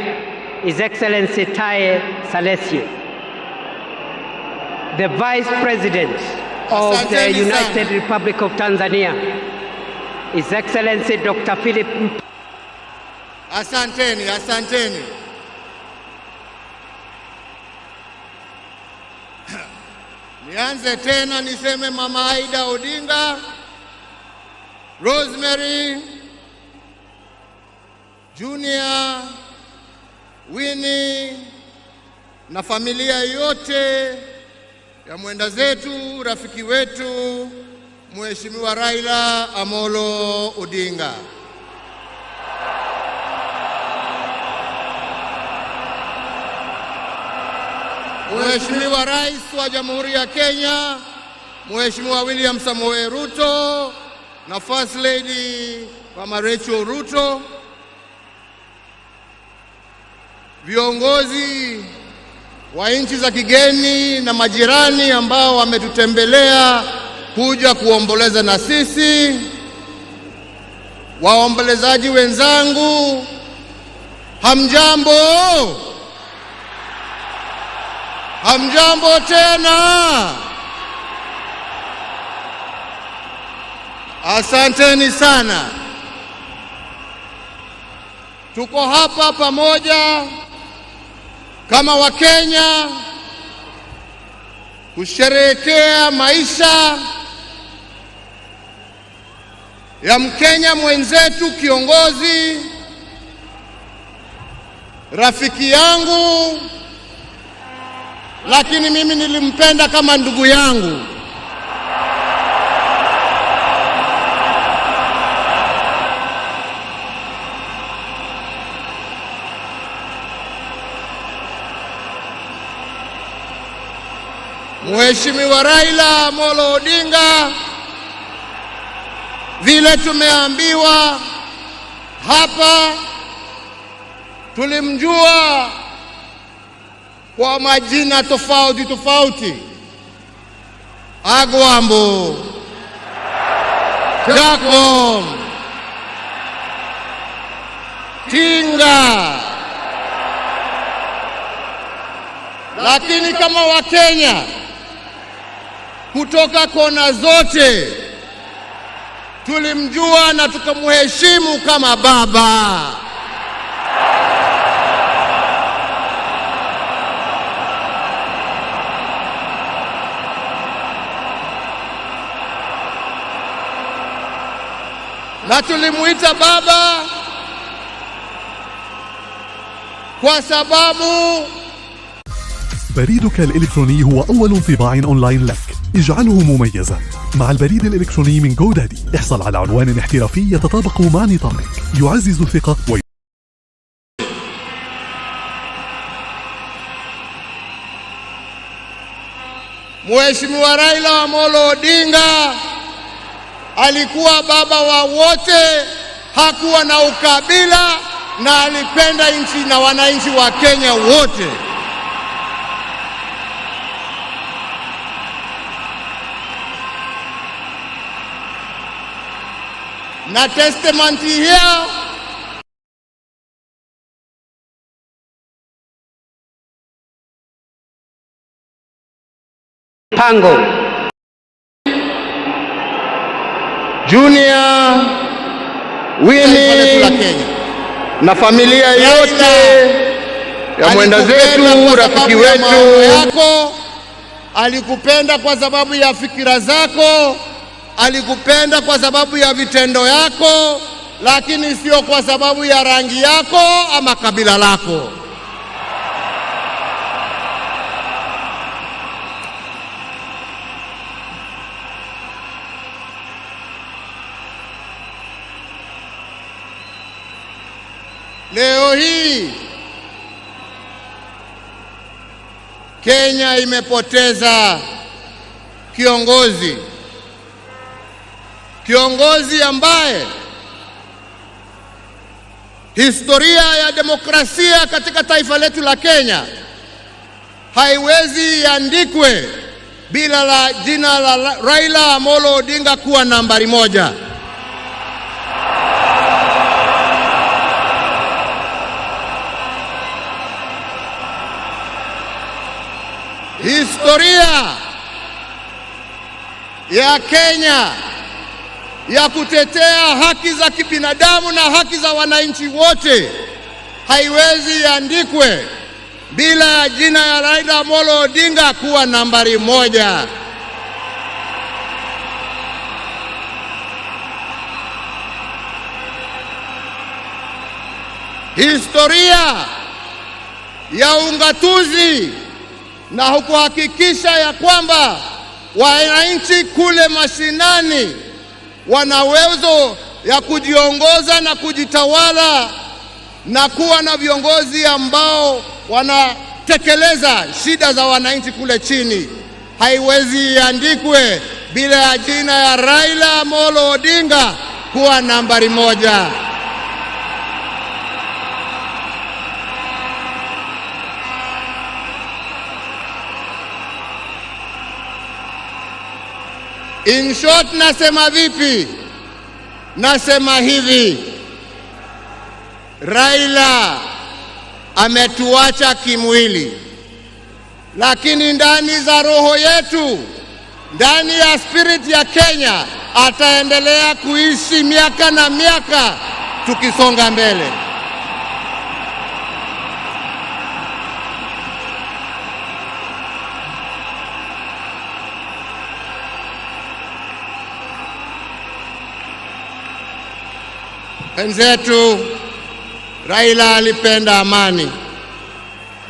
His Excellency Taye Salessi. The Vice President of the United Republic of Tanzania, His Excellency Dr. Philip. Asanteni. Nianze tena niseme Mama Ida Odinga, Rosemary, Junior, Winnie na familia yote ya mwenda zetu, rafiki wetu, Mheshimiwa Raila Omolo Odinga. Mheshimiwa Rais wa Jamhuri ya Kenya, Mheshimiwa William Ruto na First Lady Mama Rachel Ruto, viongozi wa nchi za kigeni na majirani ambao wametutembelea kuja kuomboleza na sisi, waombolezaji wenzangu, hamjambo? Hamjambo tena. Asanteni sana. tuko hapa pamoja kama Wakenya kusherehekea maisha ya Mkenya mwenzetu, kiongozi, rafiki yangu, lakini mimi nilimpenda kama ndugu yangu. Mheshimiwa Raila Omolo Odinga, vile tumeambiwa hapa, tulimjua kwa majina tofauti tofauti: Agwambo, Jacob, Tinga. Lakini kama Wakenya kutoka kona zote tulimjua na tukamheshimu kama baba. Na tulimuita baba kwa sababu بريدك الإلكتروني هو أول انطباع أونلاين لك. اجعله مميزا. مع البريد الإلكتروني من جودادي احصل على عنوان احترافي يتطابق مع نطاقك، يعزز الثقة Mheshimiwa Raila Omolo Odinga alikuwa baba wa wote, hakuwa na ukabila na alipenda nchi na wananchi wa Kenya wote. Na testimony here Pango Junior, Winnie na familia yote ya mwenda zetu, rafiki wetu. Yako alikupenda kwa sababu ya fikira zako, alikupenda kwa sababu ya vitendo yako, lakini sio kwa sababu ya rangi yako ama kabila lako. Leo hii Kenya imepoteza kiongozi ambaye historia ya demokrasia katika taifa letu la Kenya haiwezi iandikwe bila la jina la Raila Omolo Odinga kuwa nambari moja. Historia ya Kenya ya kutetea haki za kibinadamu na haki za wananchi wote haiwezi iandikwe bila jina ya Raila Omolo Odinga kuwa nambari moja. Historia ya ungatuzi na kuhakikisha ya kwamba wananchi kule mashinani wana uwezo ya kujiongoza na kujitawala na kuwa na viongozi ambao wanatekeleza shida za wananchi kule chini, haiwezi iandikwe bila ya jina ya Raila Omolo Odinga kuwa nambari moja. In short, nasema vipi? Nasema hivi: Raila ametuacha kimwili, lakini ndani za roho yetu, ndani ya spirit ya Kenya, ataendelea kuishi miaka na miaka tukisonga mbele. Wenzetu, Raila alipenda amani.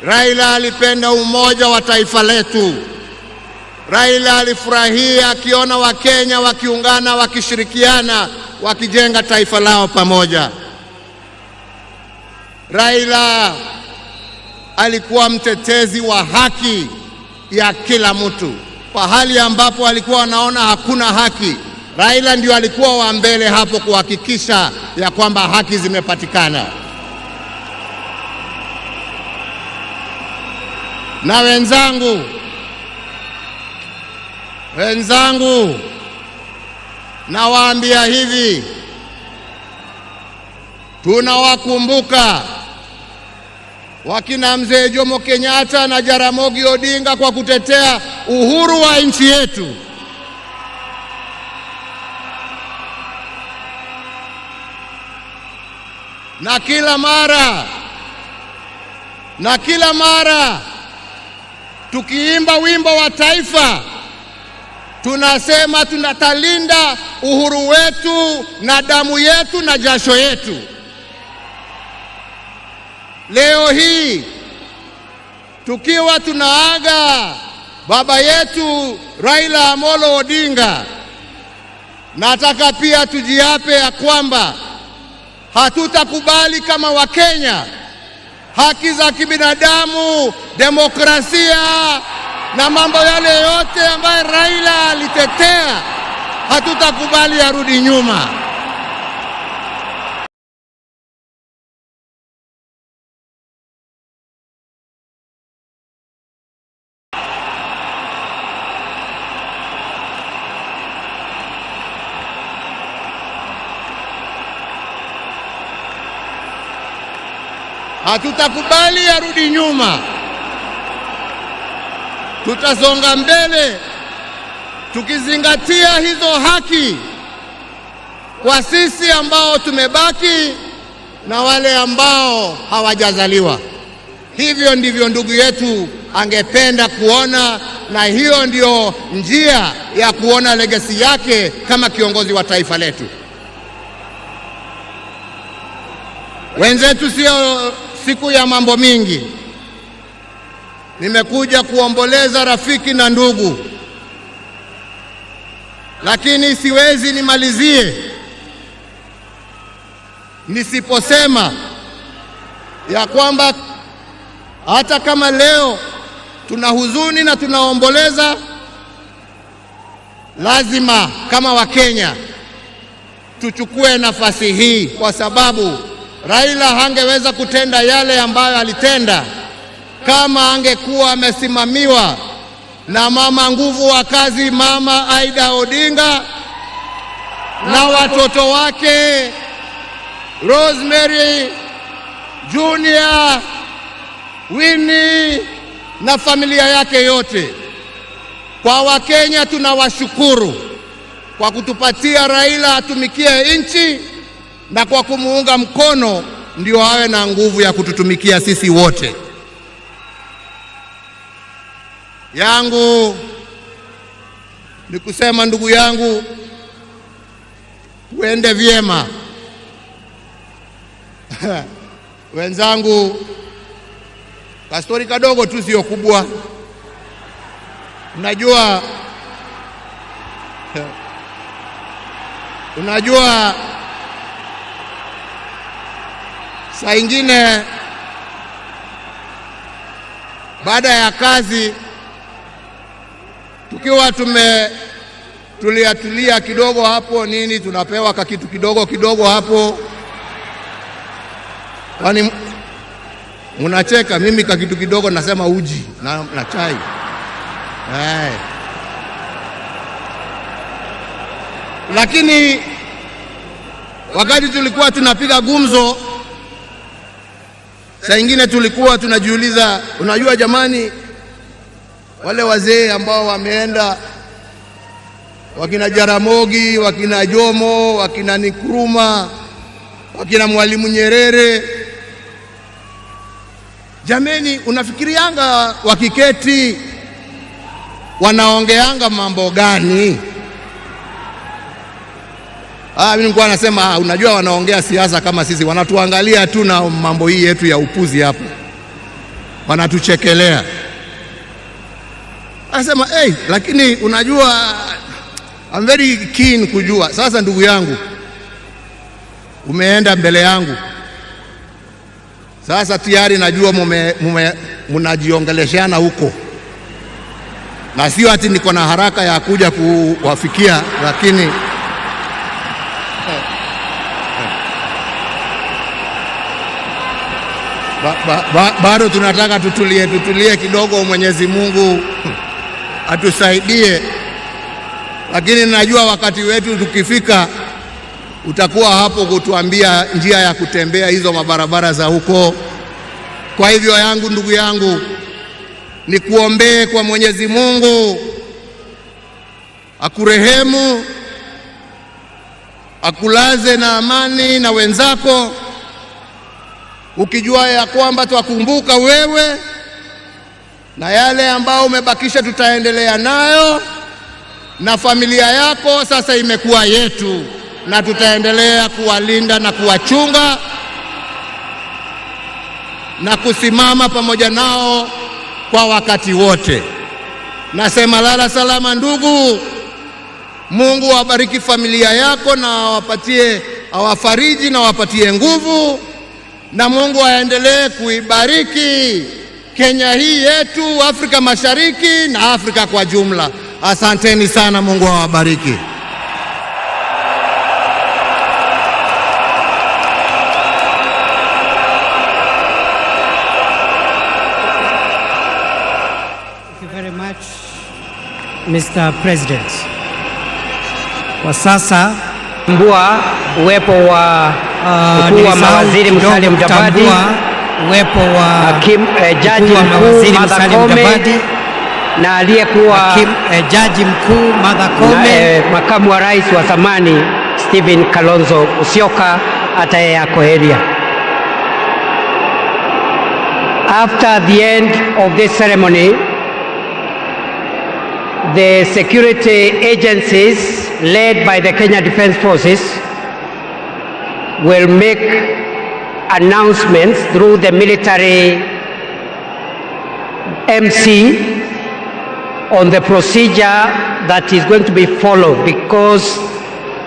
Raila alipenda umoja wa taifa letu. Raila alifurahia akiona Wakenya wakiungana, wakishirikiana, wakijenga taifa lao pamoja. Raila alikuwa mtetezi wa haki ya kila mtu. Pahali ambapo alikuwa anaona hakuna haki, Raila ndio alikuwa wa mbele hapo kuhakikisha ya kwamba haki zimepatikana. Na wenzangu, nawaambia hivi, tunawakumbuka wakina mzee Jomo Kenyatta na Jaramogi Odinga kwa kutetea uhuru wa nchi yetu. Na kila mara tukiimba wimbo wa taifa, tunasema tunatalinda uhuru wetu na damu yetu na jasho yetu. Leo hii tukiwa tunaaga baba yetu Raila Omolo Odinga, nataka pia tujiape ya kwamba hatutakubali kama Wakenya haki za kibinadamu, demokrasia na mambo yale yote ambayo Raila alitetea, hatutakubali yarudi nyuma. Hatutakubali yarudi nyuma. Tutasonga mbele tukizingatia hizo haki kwa sisi ambao tumebaki na wale ambao hawajazaliwa. Hivyo ndivyo ndugu yetu angependa kuona, na hiyo ndio njia ya kuona legacy yake kama kiongozi wa taifa letu. Wenzetu, sio siku ya mambo mingi. Nimekuja kuomboleza rafiki na ndugu, lakini siwezi nimalizie nisiposema ya kwamba hata kama leo tuna huzuni na tunaomboleza, lazima kama Wakenya tuchukue nafasi hii, kwa sababu Raila hangeweza kutenda yale ambayo alitenda kama angekuwa amesimamiwa na mama nguvu wa kazi, mama Ida Odinga na watoto wake Rosemary Junior, Winnie na familia yake yote. Kwa Wakenya tunawashukuru kwa kutupatia Raila atumikie nchi, na kwa kumuunga mkono ndio awe na nguvu ya kututumikia sisi wote. Yangu ni kusema, ndugu yangu, uende vyema. Wenzangu, kastori kadogo tu, sio kubwa. Unajua saa ingine baada ya kazi tukiwa tulia kidogo hapo nini, tunapewa kakitu kidogo hapo. Kwani mnacheka? Mimi kakitu kidogo nasema uji na chai. Lakini wakati tulikuwa tunapiga gumzo, saa ingine tulikuwa tunajiuliza, unajua jamani, wale wazee ambao wameenda, wakina Jaramogi, wakina Jomo, wakina Nkrumah, wakina Mwalimu Nyerere, jameni, unafikirianga wakiketi wanaongeanga mambo gani? Mimi nilikuwa nasema unajua wanaongea siasa kama sisi, wanatuangalia tu na mambo hii yetu ya upuzi hapo. Wanatuchekelea. Anasema lakini unajua I'm very keen kujua. Sasa ndugu yangu, umeenda mbele yangu. Sasa tayari najua mnajiongeleshana huko. Na sio ati niko na haraka ya kuja kuwafikia, lakini bado tunataka tutulie kidogo. Mwenyezi Mungu atusaidie, lakini najua wakati wetu tukifika utakuwa hapo kutuambia njia ya kutembea hizo mabarabara za huko. Kwa hivyo ndugu yangu, nikuombee kwa Mwenyezi Mungu akurehemu, akulaze na amani na wenzako, ukijua ya kwamba twakumbuka wewe na yale ambao umebakisha tutaendelea nayo, na familia yako sasa imekuwa yetu, na tutaendelea kuwalinda na kuwachunga na kusimama pamoja nao kwa wakati wote. Nasema lala salama ndugu. Mungu awabariki familia yako na awafariji na awapatie nguvu, na Mungu aendelee kuibariki Kenya hii yetu, Afrika Mashariki na Afrika kwa jumla. Asanteni sana, Mungu awabariki. Mr. President, kwa sasa mbua uwepo wa mkuu wa mawaziri Musalia Mudavadi, uwepo wa jaji mkuu Martha Koome na aliyekuwa jaji mkuu Martha Koome, makamu wa rais wa zamani Stephen Kalonzo Musyoka atayako area. After the end of this ceremony, the security agencies led by the Kenya Defence Forces will make announcements through the military MC on the procedure that is going to be followed, because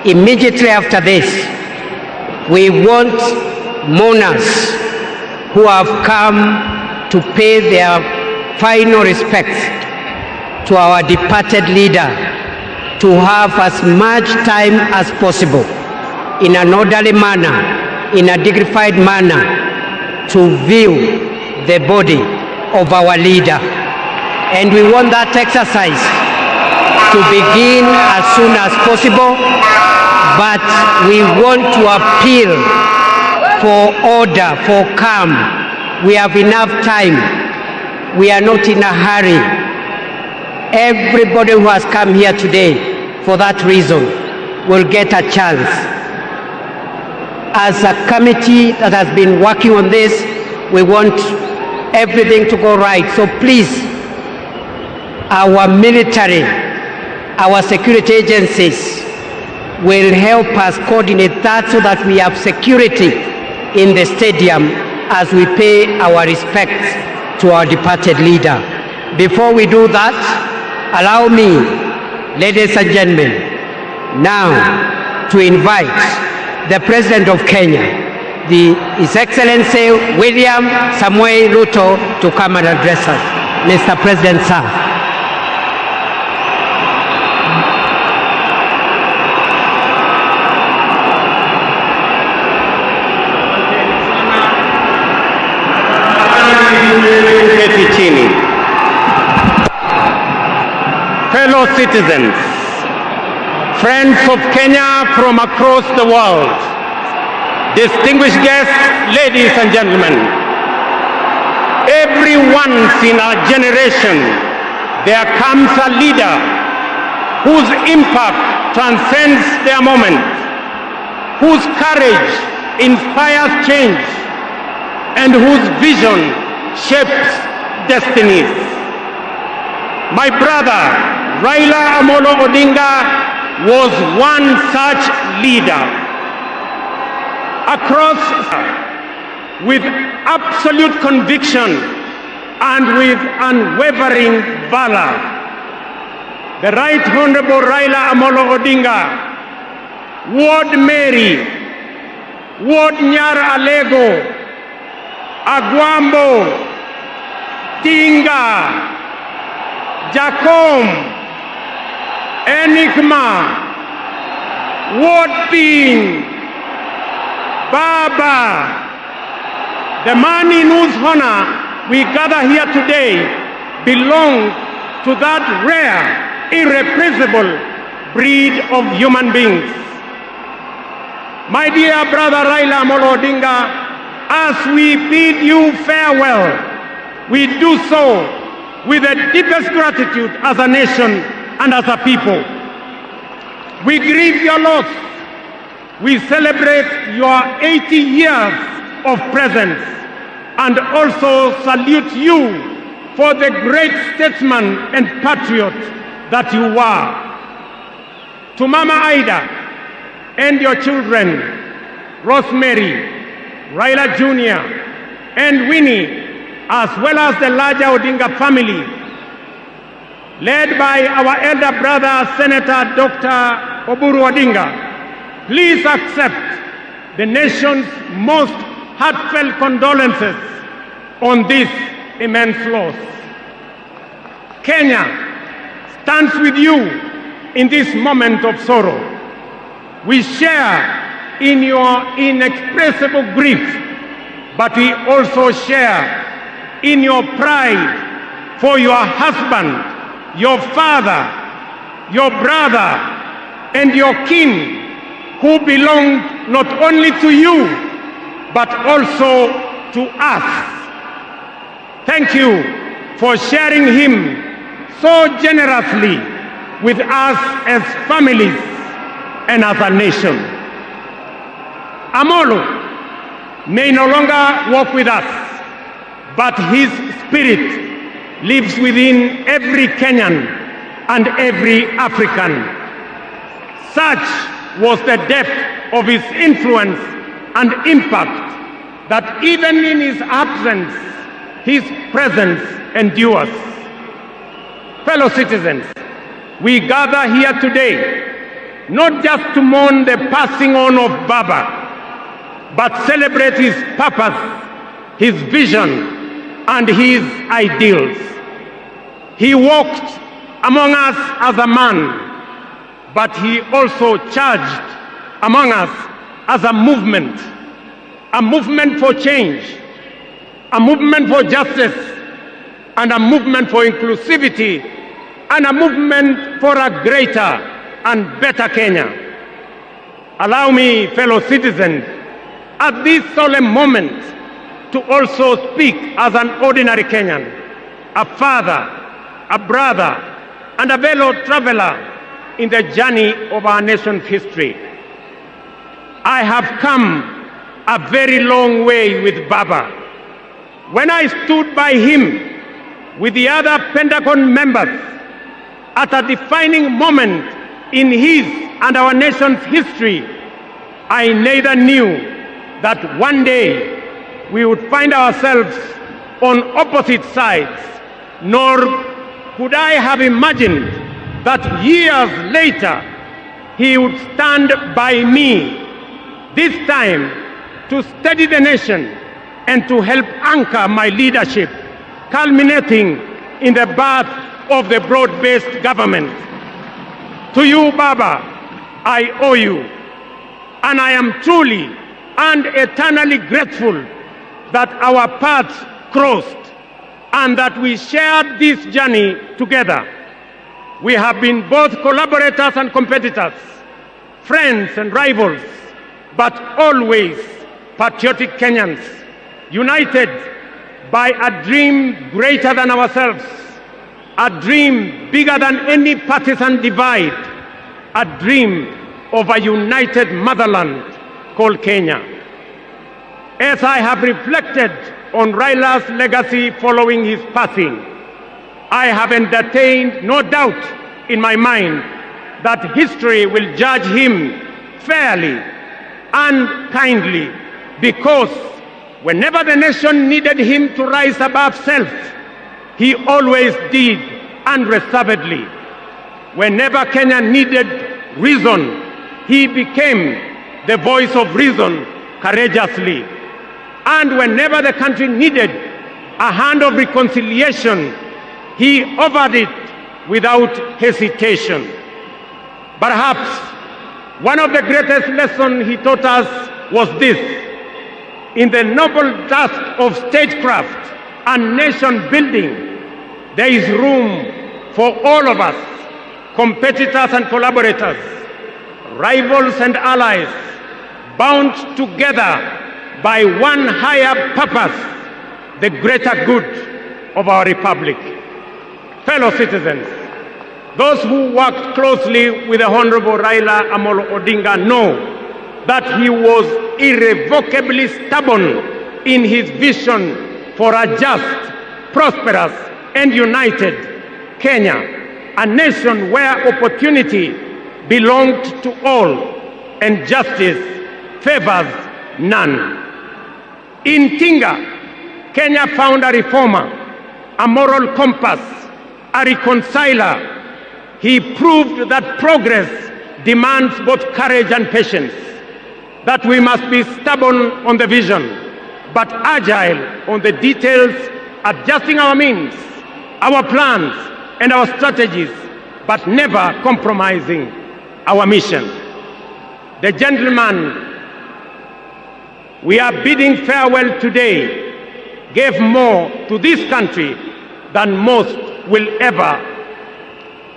immediately after this we want mourners who have come to pay their final respects to our departed leader to have as much time as possible in an orderly manner, in a dignified manner, to view the body of our leader. And we want that exercise to begin as soon as possible, but we want to appeal for order, for calm. We have enough time. We are not in a hurry. Everybody who has come here today for that reason will get a chance. As a committee that has been working on this, we want everything to go right. So please, our military, our security agencies will help us coordinate that so that we have security in the stadium as we pay our respects to our departed leader. Before we do that, allow me, ladies and gentlemen, now to invite the President of Kenya, His Excellency William Samuel Ruto, to come and address us. Mr. President, sir. Fellow citizens, friends of Kenya from across the world, distinguished guests, ladies and gentlemen, every once in a generation there comes a leader whose impact transcends their moment, whose courage inspires change, and whose vision shapes destinies. My brother, Raila Omolo Odinga, was one such leader. Across, with absolute conviction and with unwavering valor, the Right Honorable Raila Omolo Odinga, Ward Mary, Ward Nyar Alego, Agwambo, Tinga, Jacom, Enigma, Ward Ping, Baba, the man in whose honor we gather here today belongs to that rare, irrepressible breed of human beings. My dear brother Raila Omolo Odinga, as we bid you farewell, we do so with the deepest gratitude as a nation and as a people. We grieve your loss. We celebrate your 80 years of presence and also salute you for the great statesman and patriot that you were. To Mama Ida and your children, Rosemary, Raila Jr., and Winnie, as well as the larger Odinga family, led by our elder brother, Senator Dr. Oburu Odinga, please accept the nation's most heartfelt condolences on this immense loss. Kenya stands with you in this moment of sorrow. We share in your inexpressible grief, but we also share in your pride for your husband, your father, your brother, and your kin, who belonged not only to you, but also to us. Thank you for sharing him so generously with us as families and as a nation. Omolo may no longer walk with us, but his spirit lives within every Kenyan and every African. Such was the depth of his influence and impact that even in his absence, his presence endures. Fellow citizens, we gather here today not just to mourn the passing on of Baba, but celebrate his purpose, his vision, and his ideals. He walked among us as a man, but he also charged among us as a movement for change, a movement for justice, and a movement for inclusivity, and a movement for a greater and better Kenya. Allow me, fellow citizens, at this solemn moment, to also speak as an ordinary Kenyan, a father, a brother, and a fellow traveler in the journey of our nation's history. I have come a very long way with Baba. When I stood by him with the other Pentagon members at a defining moment in his and our nation's history, I neither knew that one day we would find ourselves on opposite sides, nor could I have imagined that years later he would stand by me, this time to steady the nation and to help anchor my leadership, culminating in the birth of the broad-based government. To you, Baba, I owe you, and I am truly and eternally grateful that our paths crossed and that we shared this journey together. We have been both collaborators and competitors, friends and rivals, but always patriotic Kenyans, united by a dream greater than ourselves, a dream bigger than any partisan divide, a dream of a united motherland called Kenya. As I have reflected on Raila's legacy following his passing, I have entertained no doubt in my mind that history will judge him fairly and kindly, because whenever the nation needed him to rise above self, he always did unreservedly. Whenever Kenya needed reason, he became the voice of reason courageously. And whenever the country needed a hand of reconciliation, he offered it without hesitation. Perhaps one of the greatest lessons he taught us was this: in the noble task of statecraft and nation building, there is room for all of us, competitors and collaborators, rivals and allies, bound together by one higher purpose, the greater good of our republic. Fellow citizens, those who worked closely with the Honorable Raila Omolo Odinga know that he was irrevocably stubborn in his vision for a just, prosperous, and united Kenya, a nation where opportunity belonged to all and justice favors none. In Tinga, Kenya found a reformer, a moral compass, a reconciler. He proved that progress demands both courage and patience, that we must be stubborn on the vision, but agile on the details, adjusting our means, our plans, and our strategies, but never compromising our mission. The gentleman we are bidding farewell today gave more to this country than most will ever.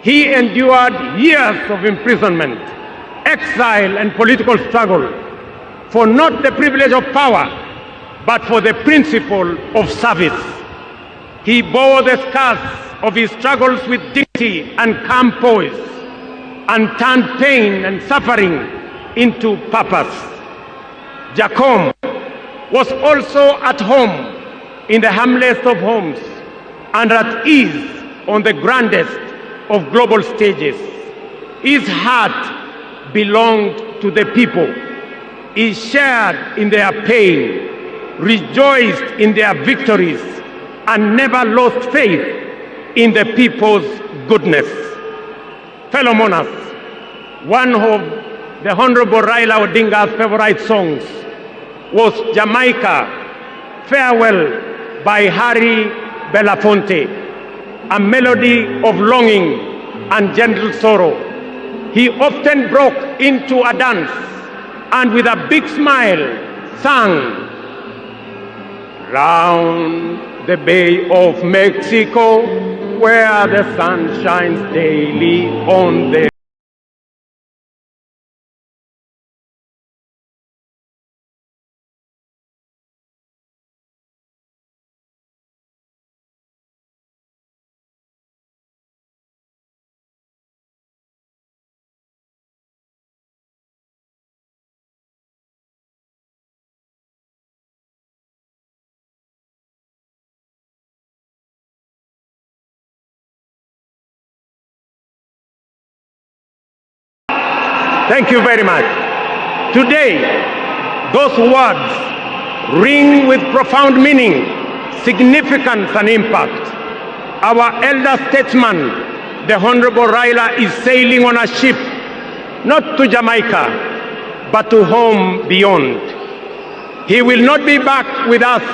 He endured years of imprisonment, exile, and political struggle for not the privilege of power, but for the principle of service. He bore the scars of his struggles with dignity and calm poise, and turned pain and suffering into purpose. Jacom was also at home in the humblest of homes and at ease on the grandest of global stages. His heart belonged to the people. He shared in their pain, rejoiced in their victories, and never lost faith in the people's goodness. Fellow monarchs, one of the Honorable Raila Odinga's favorite songs was Jamaica, Farewell by Harry Belafonte, a melody of longing and gentle sorrow. He often broke into a dance and with a big smile sang, "Round the Bay of Mexico, where the sun shines daily on the Thank you very much. Today, those words ring with profound meaning, significance, and impact. Our elder statesman, the Honorable Raila, is sailing on a ship, not to Jamaica, but to home beyond. He will not be back with us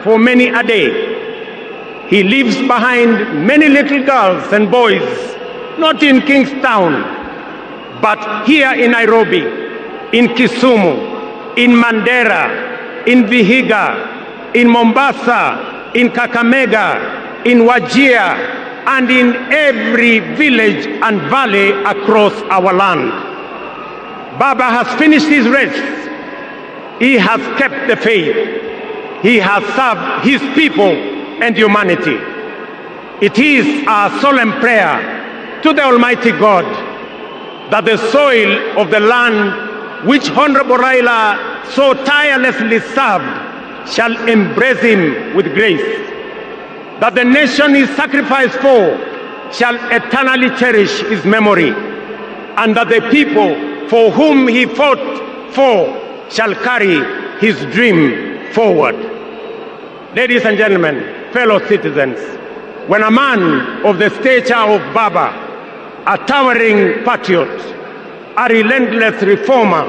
for many a day. He leaves behind many little girls and boys, not in Kingstown, but here in Nairobi, in Kisumu, in Mandera, in Vihiga, in Mombasa, in Kakamega, in Wajir, and in every village and valley across our land. Baba has finished his race. He has kept the faith. He has served his people and humanity. It is our solemn prayer to the Almighty God that the soil of the land which Honorable Raila so tirelessly served shall embrace him with grace, that the nation he sacrificed for shall eternally cherish his memory, and that the people for whom he fought for shall carry his dream forward. Ladies and gentlemen, fellow citizens, when a man of the stature of Baba, a towering patriot, a relentless reformer,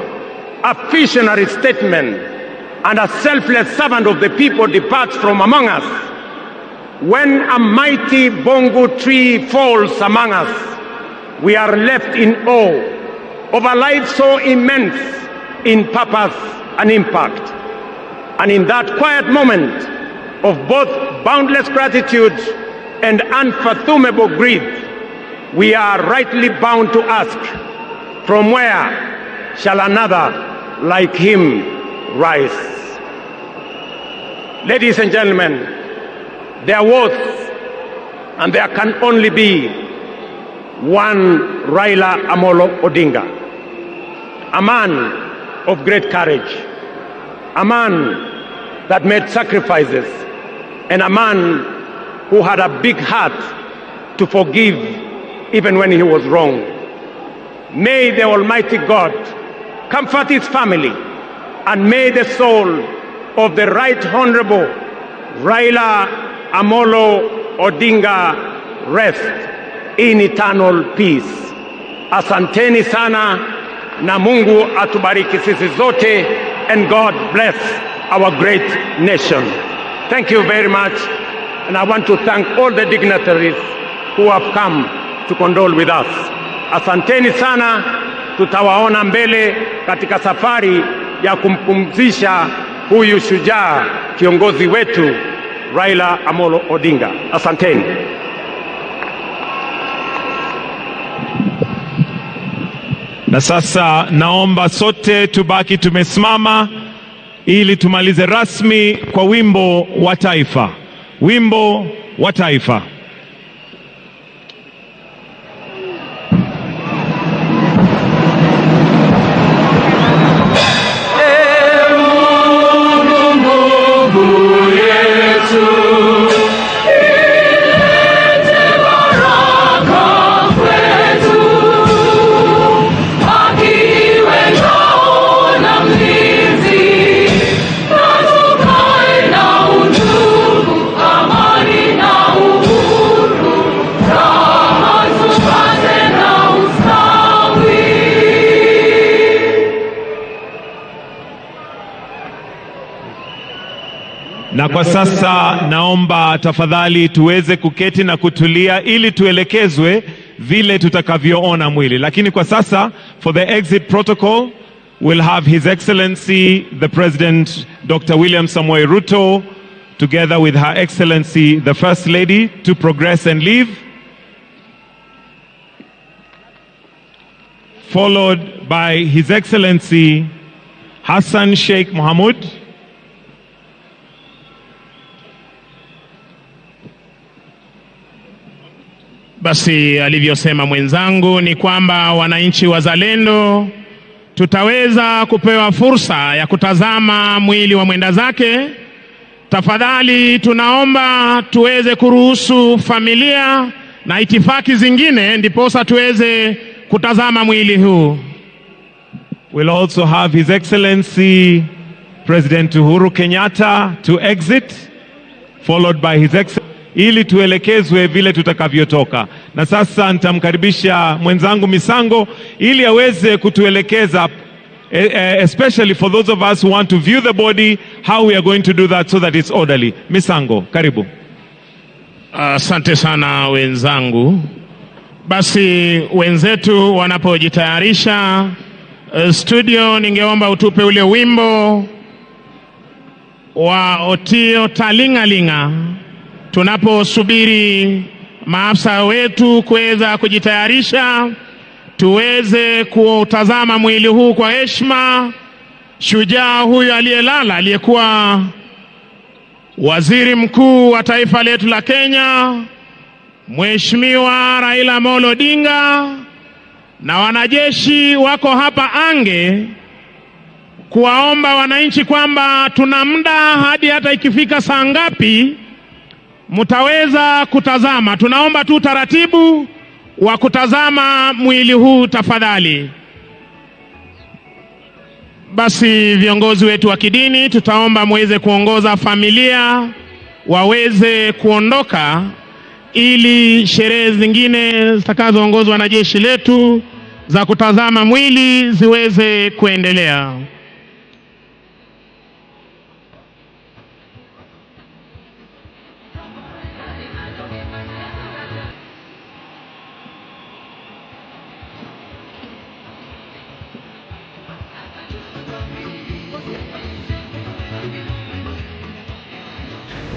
a visionary statesman, and a selfless servant of the people departs from among us, when a mighty bongo tree falls among us, we are left in awe of a life so immense in purpose and impact. And in that quiet moment of both boundless gratitude and unfathomable grief, we are rightly bound to ask, from where shall another like him rise? Ladies and gentlemen, there was and there can only be one Raila Omolo Odinga, a man of great courage, a man that made sacrifices, and a man who had a big heart to forgive even when he was wrong. May the Almighty God comfort his family, and may the soul of the Right Honorable Raila Omolo Odinga rest in eternal peace. Asanteni sana na Mungu atubariki sisi zote, and God bless our great nation. Thank you very much, and I want to thank all the dignitaries who have come to condole with us. Asanteni sana, tutawaona mbele katika safari ya kumpumzisha huyu shujaa kiongozi wetu Raila Omolo Odinga. Asanteni. Na sasa naomba sote tubaki tumesimama ili tumalize rasmi kwa wimbo wa taifa. Wimbo wa taifa. Na kwa sasa naomba tafadhali tuweze kuketi na kutulia ili tuelekezwe vile tutakavyoona mwili. Lakini kwa sasa, for the exit protocol, we'll have His Excellency the President Dr. William Samoei Ruto together with Her Excellency the First Lady to progress and leave, followed by His Excellency Hassan Sheikh Mohamud, Basi alivyosema mwenzangu ni kwamba wananchi wazalendo tutaweza kupewa fursa ya kutazama mwili wa mwenda zake. Tafadhali tunaomba tuweze kuruhusu familia na itifaki zingine ndiposa tuweze kutazama mwili huu. We'll also have His Excellency President Uhuru Kenyatta to exit, followed by His Excellency, ili tuelekezwe vile tutakavyotoka. Na sasa nitamkaribisha mwenzangu Misango ili aweze kutuelekeza, especially for those of us who want to view the body, how we are going to do that so that it's orderly. Misango, karibu. Asante sana wenzangu. Basi wenzetu wanapojitayarisha, studio, ningeomba utupe ule wimbo wa Otio Talingalinga tunaposubiri maafisa wetu kuweza kujitayarisha tuweze kutazama mwili huu kwa heshima. Shujaa huyu aliyelala aliyekuwa waziri mkuu wa taifa letu la Kenya, Mheshimiwa Raila Omolo Odinga, na wanajeshi wako hapa ange kuwaomba wananchi kwamba tuna muda hadi hata ikifika saa ngapi mtaweza kutazama. Tunaomba tu taratibu wa kutazama mwili huu tafadhali. Basi viongozi wetu wa kidini tutaomba muweze kuongoza familia waweze kuondoka ili sherehe zingine zitakazoongozwa na jeshi letu za kutazama mwili ziweze kuendelea.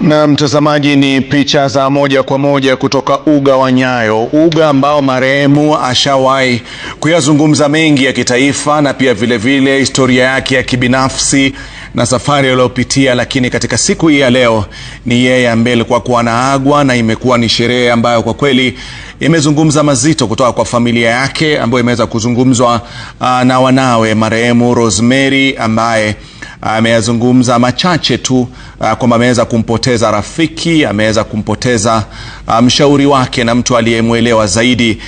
Na mtazamaji, ni picha za moja kwa moja kutoka uga wa Nyayo, uga ambao marehemu ashawahi kuyazungumza mengi ya kitaifa na pia vile vile historia yake ya kibinafsi na safari aliyopitia, lakini katika siku hii ya leo ni yeye ambaye alikuwa kuanaagwa, na imekuwa ni sherehe ambayo kwa kweli imezungumza mazito kutoka kwa familia yake, ambayo imeweza kuzungumzwa na wanawe marehemu Rosemary, ambaye ameyazungumza machache tu kwamba ameweza kumpoteza rafiki, ameweza kumpoteza mshauri wake na mtu aliyemwelewa zaidi,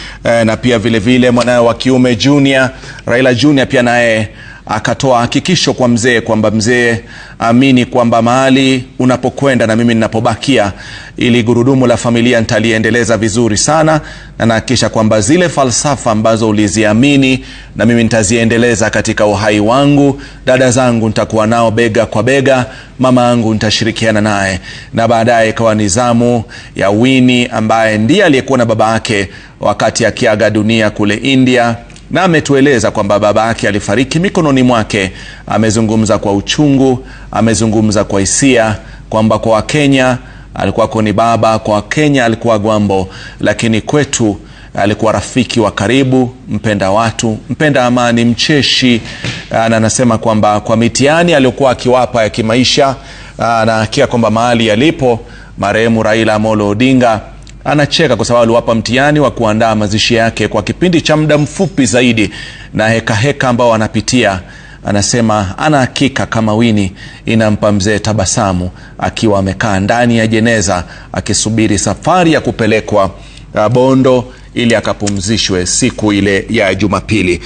na pia vile vile mwanawe wa kiume Junior, Raila Junior, pia naye akatoa hakikisho kwa mzee kwamba mzee amini kwamba mahali unapokwenda na mimi ninapobakia, ili gurudumu la familia nitaliendeleza vizuri sana, na nahakikisha kwamba zile falsafa ambazo uliziamini na mimi nitaziendeleza katika uhai wangu. Dada zangu nitakuwa nao bega kwa bega, mama yangu nitashirikiana naye. Na baadaye ikawa nizamu ya Winnie, ambaye ndiye aliyekuwa na baba yake wakati akiaga dunia kule India, na ametueleza kwamba baba yake alifariki mikononi mwake. Amezungumza kwa uchungu, amezungumza kwa hisia kwamba kwa Wakenya alikuwa ni baba, kwa Wakenya alikuwa gwambo, lakini kwetu alikuwa rafiki wa karibu, mpenda watu, mpenda amani, mcheshi. Na anasema kwamba kwa mitihani aliyokuwa akiwapa ya kimaisha, na akia kwamba mahali yalipo marehemu Raila Omolo Odinga, anacheka kwa sababu aliwapa mtihani wa kuandaa mazishi yake kwa kipindi cha muda mfupi zaidi, na heka ambao anapitia. Anasema ana hakika kama Winnie inampa mzee tabasamu akiwa amekaa ndani ya jeneza akisubiri safari ya kupelekwa Bondo ili akapumzishwe siku ile ya Jumapili.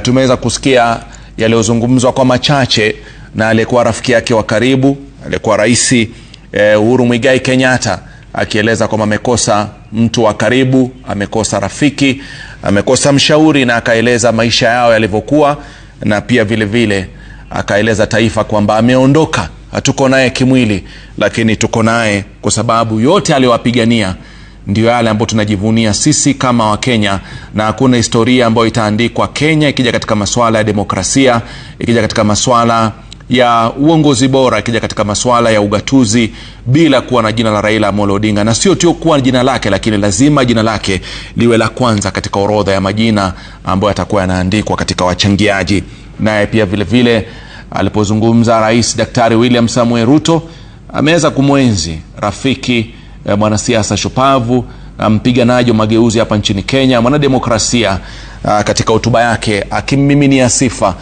Tumeweza kusikia yaliyozungumzwa kwa machache na aliyekuwa rafiki yake wa karibu, aliyekuwa Rais Uhuru Muigai Kenyatta, akieleza kwamba amekosa mtu wa karibu, amekosa rafiki, amekosa mshauri, na akaeleza maisha yao yalivyokuwa, na pia vile vile akaeleza taifa kwamba ameondoka, hatuko naye kimwili, lakini tuko naye kwa sababu yote aliyowapigania ndio yale ambayo tunajivunia sisi kama Wakenya. Na hakuna historia ambayo itaandikwa Kenya ikija katika masuala ya demokrasia, ikija katika masuala ya uongozi bora, ikija katika masuala ya ugatuzi, bila kuwa na jina la Raila Omolo Odinga. Na sio tu kuwa jina lake, lakini lazima jina lake liwe la kwanza katika orodha ya majina ambayo yatakuwa yanaandikwa katika wachangiaji. Naye pia vile vile alipozungumza Rais Daktari William Samuel Ruto, ameweza kumwenzi rafiki, mwanasiasa shupavu, mpiganaji wa mageuzi hapa nchini Kenya, mwanademokrasia, katika hotuba yake akimiminia sifa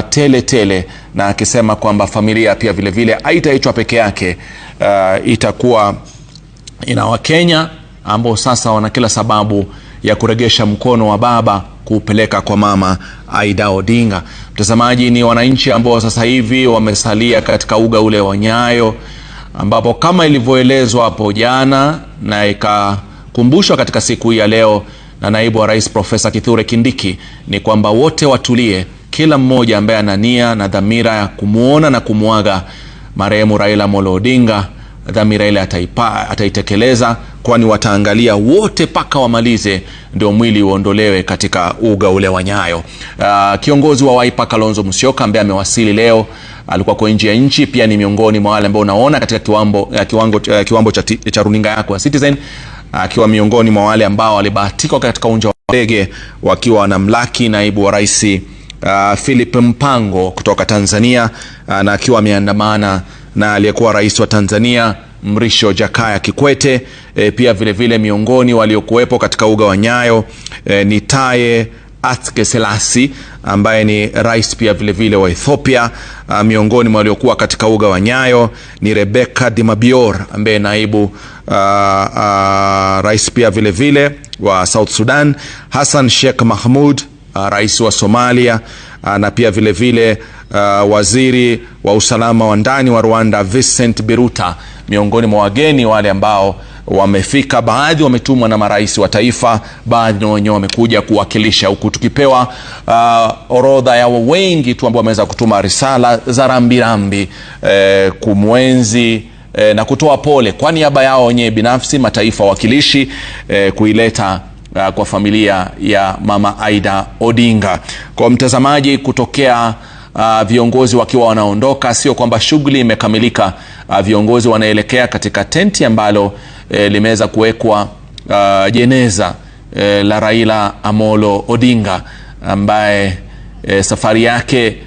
tele, na akisema kwamba familia pia vile vile haitaachwa peke yake, itakuwa ina Wakenya ambao sasa wana kila sababu ya kuregesha mkono wa baba kuupeleka kwa mama Ida Odinga. Mtazamaji, ni wananchi ambao sasa hivi wamesalia katika uga ule wa Nyayo, ambapo kama ilivyoelezwa hapo jana na ikakumbushwa katika siku hii ya leo na naibu wa rais Profesa Kithure Kindiki, ni kwamba wote watulie, kila mmoja ambaye ana nia na dhamira ya kumuona na kumuaga marehemu Raila Omolo Odinga, dhamira ile ataitekeleza, kwani wataangalia wote paka wamalize ndio mwili uondolewe katika uga ule wa Nyayo. Kiongozi wa Wiper Kalonzo Musyoka ambaye amewasili leo, alikuwa kwa nje ya nchi, pia ni miongoni mwa wale ambao unaona katika kiwambo cha runinga yako ya Citizen, akiwa miongoni mwa wale ambao walibahatika katika uwanja wa ndege wakiwa na mlaki naibu wa rais Philip Mpango kutoka Tanzania, na akiwa ameandamana na aliyekuwa rais wa Tanzania Mrisho Jakaya Kikwete. Pia vile vile miongoni waliokuwepo katika uga wa Nyayo ni Taye Atke Selassie ambaye ni rais pia vile vile wa Ethiopia. Miongoni mwa waliokuwa katika uga wa Nyayo ni Rebecca Dimabior ambaye naibu rais pia vile vile wa South Sudan, Hassan Sheikh Mahmoud rais wa Somalia, na pia vile vile waziri wa usalama wa ndani wa Rwanda Vincent Biruta, miongoni mwa wageni wale ambao wamefika. Baadhi wametumwa na marais wa taifa, baadhi wenyewe wamekuja kuwakilisha, huku tukipewa orodha ya wengi tu ambao wameweza kutuma risala za rambirambi kumwenzi na kutoa pole kwa niaba yao wenyewe binafsi, mataifa wakilishi, kuileta kwa familia ya mama Ida Odinga. Kwa mtazamaji, kutokea viongozi wakiwa wanaondoka, sio kwamba shughuli imekamilika. Viongozi wanaelekea katika tenti ambalo limeweza kuwekwa jeneza la Raila Omolo Odinga ambaye safari yake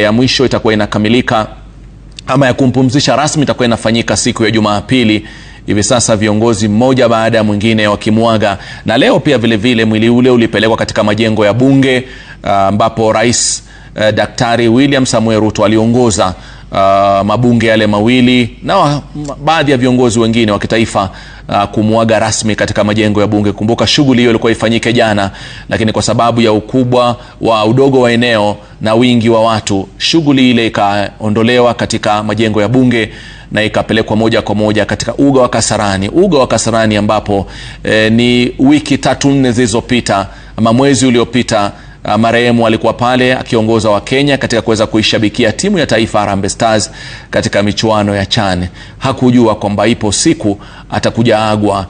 ya mwisho itakuwa inakamilika, ama ya kumpumzisha rasmi itakuwa inafanyika siku ya Jumapili. Hivi sasa viongozi mmoja baada ya mwingine wa Kumuaga, na leo pia vile vile mwili ule ulipelekwa katika majengo ya bunge ambapo rais Daktari William Ruto aliongoza mabunge yale mawili na baadhi ya viongozi wengine wa kitaifa kumuaga rasmi katika majengo ya bunge. Kumbuka shughuli hiyo ilikuwa ifanyike jana, lakini kwa sababu ya ukubwa wa udogo wa eneo na wingi wa watu, shughuli ile ikaondolewa katika majengo ya bunge na ikapelekwa moja kwa moja katika uga wa Kasarani ambapo ni wiki 3-4 zilizopita ama mwezi uliopita marehemu alikuwa pale akiongoza wa Kenya katika kuweza kuishabikia timu ya taifa Harambee Stars katika michuano ya CHAN. Hakujua kwamba ipo siku atakuja agwa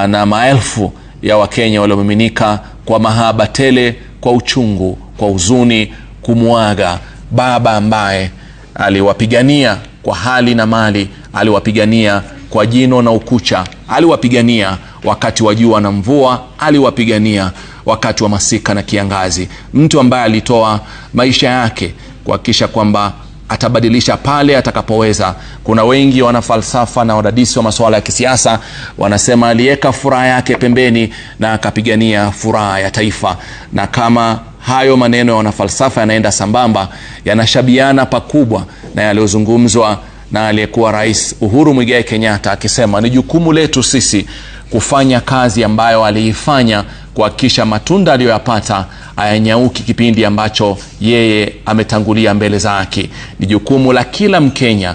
na maelfu ya Wakenya waliomiminika kwa mahaba tele, kwa uchungu, kwa huzuni, kumuaga baba ambaye aliwapigania kwa hali na mali, aliwapigania kwa jino na ukucha, aliwapigania wakati wa jua na mvua, aliwapigania wakati wa masika na kiangazi. Mtu ambaye alitoa maisha yake kuhakikisha kwamba atabadilisha pale atakapoweza. Kuna wengi wana falsafa na wadadisi wa masuala ya kisiasa wanasema aliweka furaha yake pembeni na akapigania furaha ya taifa. Na kama hayo maneno ya wanafalsafa yanaenda sambamba, yanashabiana pakubwa na yaliyozungumzwa na aliyekuwa Rais Uhuru Muigai Kenyatta akisema ni jukumu letu sisi kufanya kazi ambayo aliifanya kuhakikisha matunda aliyoyapata hayanyauki kipindi ambacho yeye ametangulia mbele zake. Ni jukumu la kila Mkenya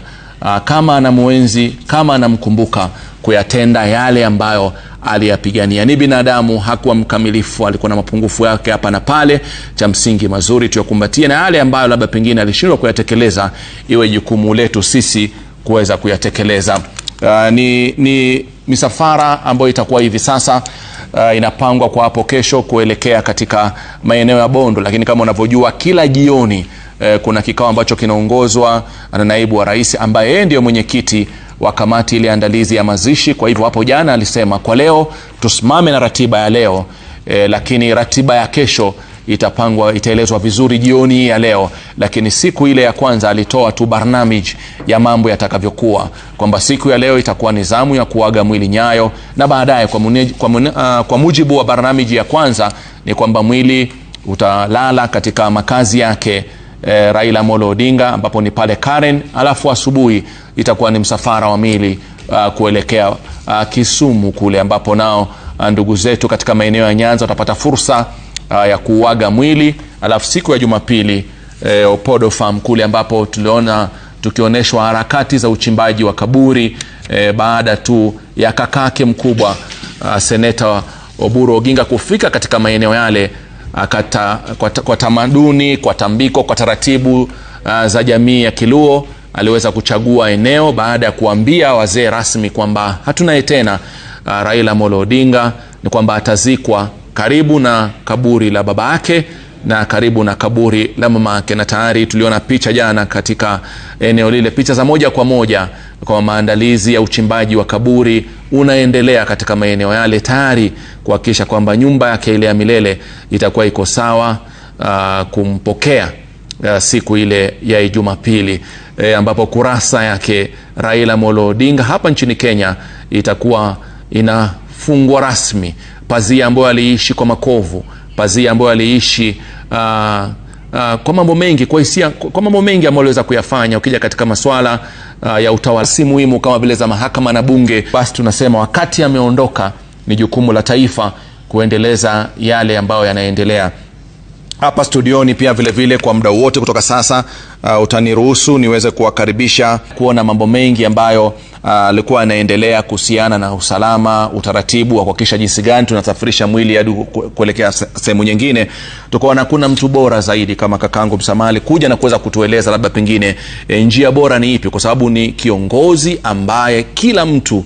kama anamuenzi, kama anamkumbuka, kuyatenda yale ambayo aliyapigania. Ni binadamu, hakuwa mkamilifu, alikuwa na mapungufu yake hapa na pale. Cha msingi mazuri tuyakumbatie, na yale ambayo labda pengine alishindwa kuyatekeleza iwe jukumu letu sisi kuweza kuyatekeleza. Ni misafara ambayo itakuwa hivi sasa inapangwa kwa hapo kesho kuelekea katika maeneo ya Bondo, lakini kama unavyojua kila jioni kuna kikao ambacho kinaongozwa na naibu wa rais ambaye yeye ndio mwenyekiti wa kamati ile andalizi ya mazishi. Kwa hivyo hapo jana alisema kwa leo tusimame na ratiba ya leo, lakini ratiba ya kesho itapangwa, itaelezwa vizuri jioni ya leo. Lakini siku ile ya kwanza alitoa tu barnamiji ya mambo yatakavyokuwa, kwamba siku ya leo itakuwa ni zamu ya kuaga mwili Nyayo, na baadaye kwa mujibu wa barnamiji ya kwanza ni kwamba mwili utalala katika makazi yake Raila Omolo Odinga ambapo ni pale Karen, alafu asubuhi itakuwa ni msafara wa mili kuelekea Kisumu kule ambapo nao ndugu zetu katika maeneo ya Nyanza watapata fursa ya kuuaga mwili. Alafu siku ya Jumapili Opodo Farm kule ambapo tuliona tukioneshwa harakati za uchimbaji wa kaburi baada tu ya kakake mkubwa Seneta Oburu Odinga kufika katika maeneo yale kwa tamaduni, kwa tambiko, kwa taratibu za jamii ya Kiluo. Aliweza kuchagua eneo baada ya kuambia wazee rasmi kwamba hatunaye tena Raila Omolo Odinga, ni kwamba atazikwa karibu na kaburi la baba yake na karibu na kaburi la mama yake. Na tayari tuliona picha jana katika eneo lile, picha za moja kwa moja kwa maandalizi ya uchimbaji wa kaburi unaendelea katika maeneo yale, tayari kuhakikisha kwamba nyumba yake ile ya milele itakuwa iko sawa kumpokea siku ile ya Jumapili, ambapo kurasa yake Raila Omolo Odinga hapa nchini Kenya itakuwa inafungwa rasmi. Pazia ambayo aliishi kwa makovu, pazia ambayo aliishi kwa mambo mengi, kwa hisia, kwa mambo mengi ambayo aliweza kuyafanya. Ukija katika masuala ya utawala si muhimu kama vile za mahakama na bunge, basi tunasema wakati ameondoka ni jukumu la taifa kuendeleza yale ambayo yanaendelea. Hapa studioni pia vile vile kwa muda wote kutoka sasa utaniruhusu niweze kuwakaribisha kuona mambo mengi ambayo alikuwa yanaendelea kuhusiana na usalama, utaratibu wa kuhakikisha jinsi gani tunasafirisha mwili hadi kuelekea sehemu nyingine. Tukaona kuna mtu bora zaidi kama kakangu Msamali kuja na kuweza kutueleza labda pengine njia bora ni ipi, kwa sababu ni kiongozi ambaye kila mtu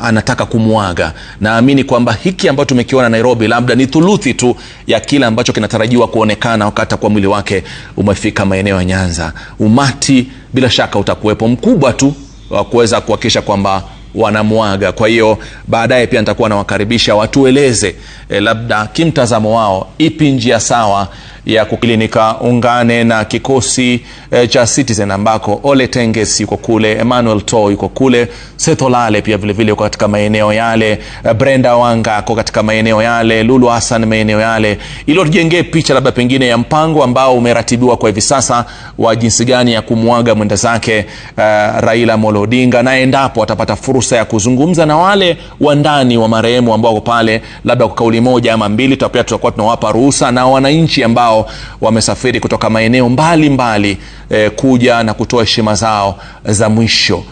anataka kumuaga. Naamini kwamba hiki ambacho tumekiona Nairobi labda ni thuluthi tu ya kila ambacho kinatarajiwa kuonekana wakati kwa mwili wake umefika maeneo ya Nyanza. Umati bila shaka utakuwepo mkubwa tu wa kuweza kuhakikisha kwamba wanamuaga. Kwa hiyo baadaye pia nitakuwa nawakaribisha watueleze labda kimtazamo wao ipi njia sawa ya kukilinika. Ungane na kikosi cha Citizen ambako Ole Tenges yuko kule, Emmanuel To yuko kule, Setolale pia vile vile yuko katika maeneo yale, Brenda Wanga yuko katika maeneo yale, Lulu Hassan maeneo yale, ili tujengee picha labda pengine ya mpango ambao umeratibiwa kwa hivi sasa wa jinsi gani ya kumuaga mwenda zake Raila Omolo Odinga, na endapo watapata fursa ya kuzungumza na wale wandani wa marehemu ambao pale labda kwa kauli moja ama mbili, tutakuwa tunawapa ruhusa na wananchi ambao wamesafiri kutoka maeneo mbalimbali kuja na kutoa heshima zao za mwisho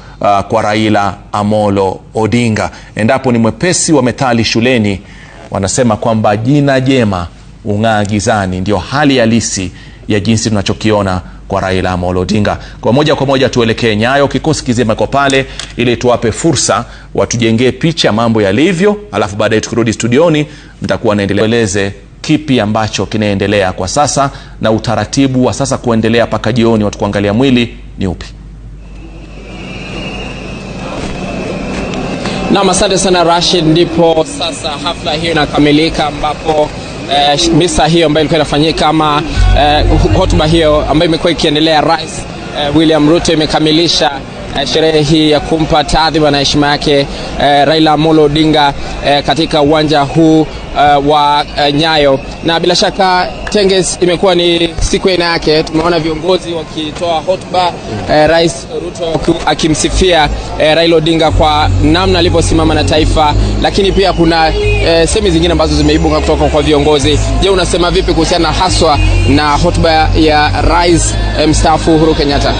kwa Raila Omolo Odinga. Endapo ni mwepesi wa methali shuleni, wanasema kwamba jina jema ung'aa gizani. Ndio hali halisi ya jinsi tunachokiona kwa Raila Omolo Odinga. Kwa moja tuelekee Nyayo, kikosi kizima kwa pale ili tuwape fursa watujengee picha mambo yalivyo, alafu baadaye tukirudi studioni mtakuwa naendelea kueleze kipi ambacho kinaendelea kwa sasa na utaratibu wa sasa kuendelea paka jioni watu kuangalia mwili ni upi. Na asante sana Rashid. Ndipo sasa hafla hiyo inakamilika ambapo misa hiyo ambayo ilikuwa inafanyika ama hotuba hiyo ambayo imekuwa ikiendelea, Rais William Ruto imekamilisha sherehe hii ya kumpa taadhima na heshima yake Raila Omolo Odinga katika uwanja huu wa Nyayo. Na bila shaka Tenges imekuwa ni siku yake. Tumeona viongozi wakitoa hotuba, Rais Ruto akimsifia Raila Odinga kwa namna alivyosimama na taifa, lakini pia kuna semi zingine ambazo zimeibuka kutoka kwa viongozi. Je, unasema vipi kuhusiana haswa na hotuba ya Rais mstaafu Uhuru Kenyatta?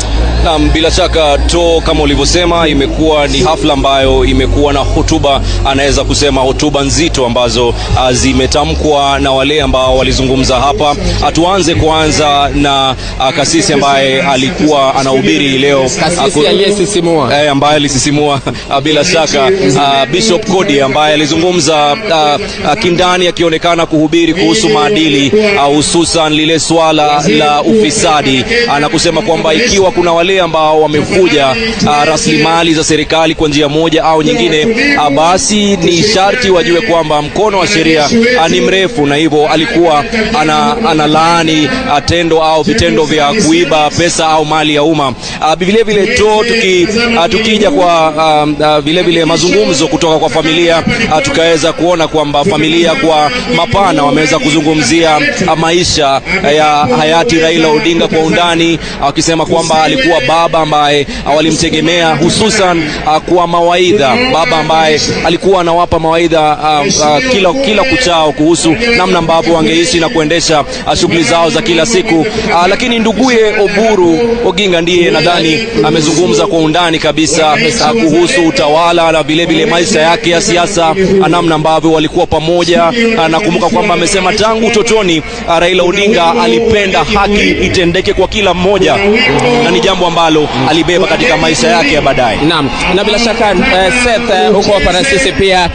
Bila shaka To, kama ulivyosema, imekuwa ni hafla ambayo imekuwa na hotuba, anaweza kusema hotuba nzito ambazo zimetamkwa na wale ambao walizungumza hapa. Tuanze kwanza na kasisi ambaye alikuwa anahubiri leo, kasisi aliyesisimua ambaye alisisimua bila shaka Bishop Kodi ambaye alizungumza kindani akionekana kuhubiri kuhusu maadili, hususan lile swala la ufisadi, anakusema kwamba ikiwa kuna wale ambao wamevuja rasilimali za serikali kwa njia moja au nyingine, basi ni sharti wajue kwamba mkono wa sheria ni mrefu, na hivyo alikuwa analaani tendo au vitendo vya kuiba pesa au mali ya umma. Vile vile To, tukija kwa vile vile mazungumzo kutoka kwa familia, tukaweza kuona kwamba familia kwa mapana wameweza kuzungumzia maisha ya hayati Raila Odinga kwa undani, wakisema kwamba alikuwa baba ambaye walimtegemea hususan kwa mawaidha, baba ambaye alikuwa anawapa mawaidha kila kuchao kuhusu namna ambavyo wangeishi na kuendesha shughuli zao za kila siku. Lakini nduguye Oburu Odinga ndiye nadhani amezungumza kwa undani kabisa kuhusu utawala na vile vile maisha yake ya siasa, namna ambavyo walikuwa pamoja. Nakumbuka kwamba amesema tangu utotoni Raila Odinga alipenda haki itendeke kwa kila mmoja, na ni jambo ambalo alibeba katika maisha yake ya baadaye. Naam, na bila shaka Seth huko hapa na sisi pia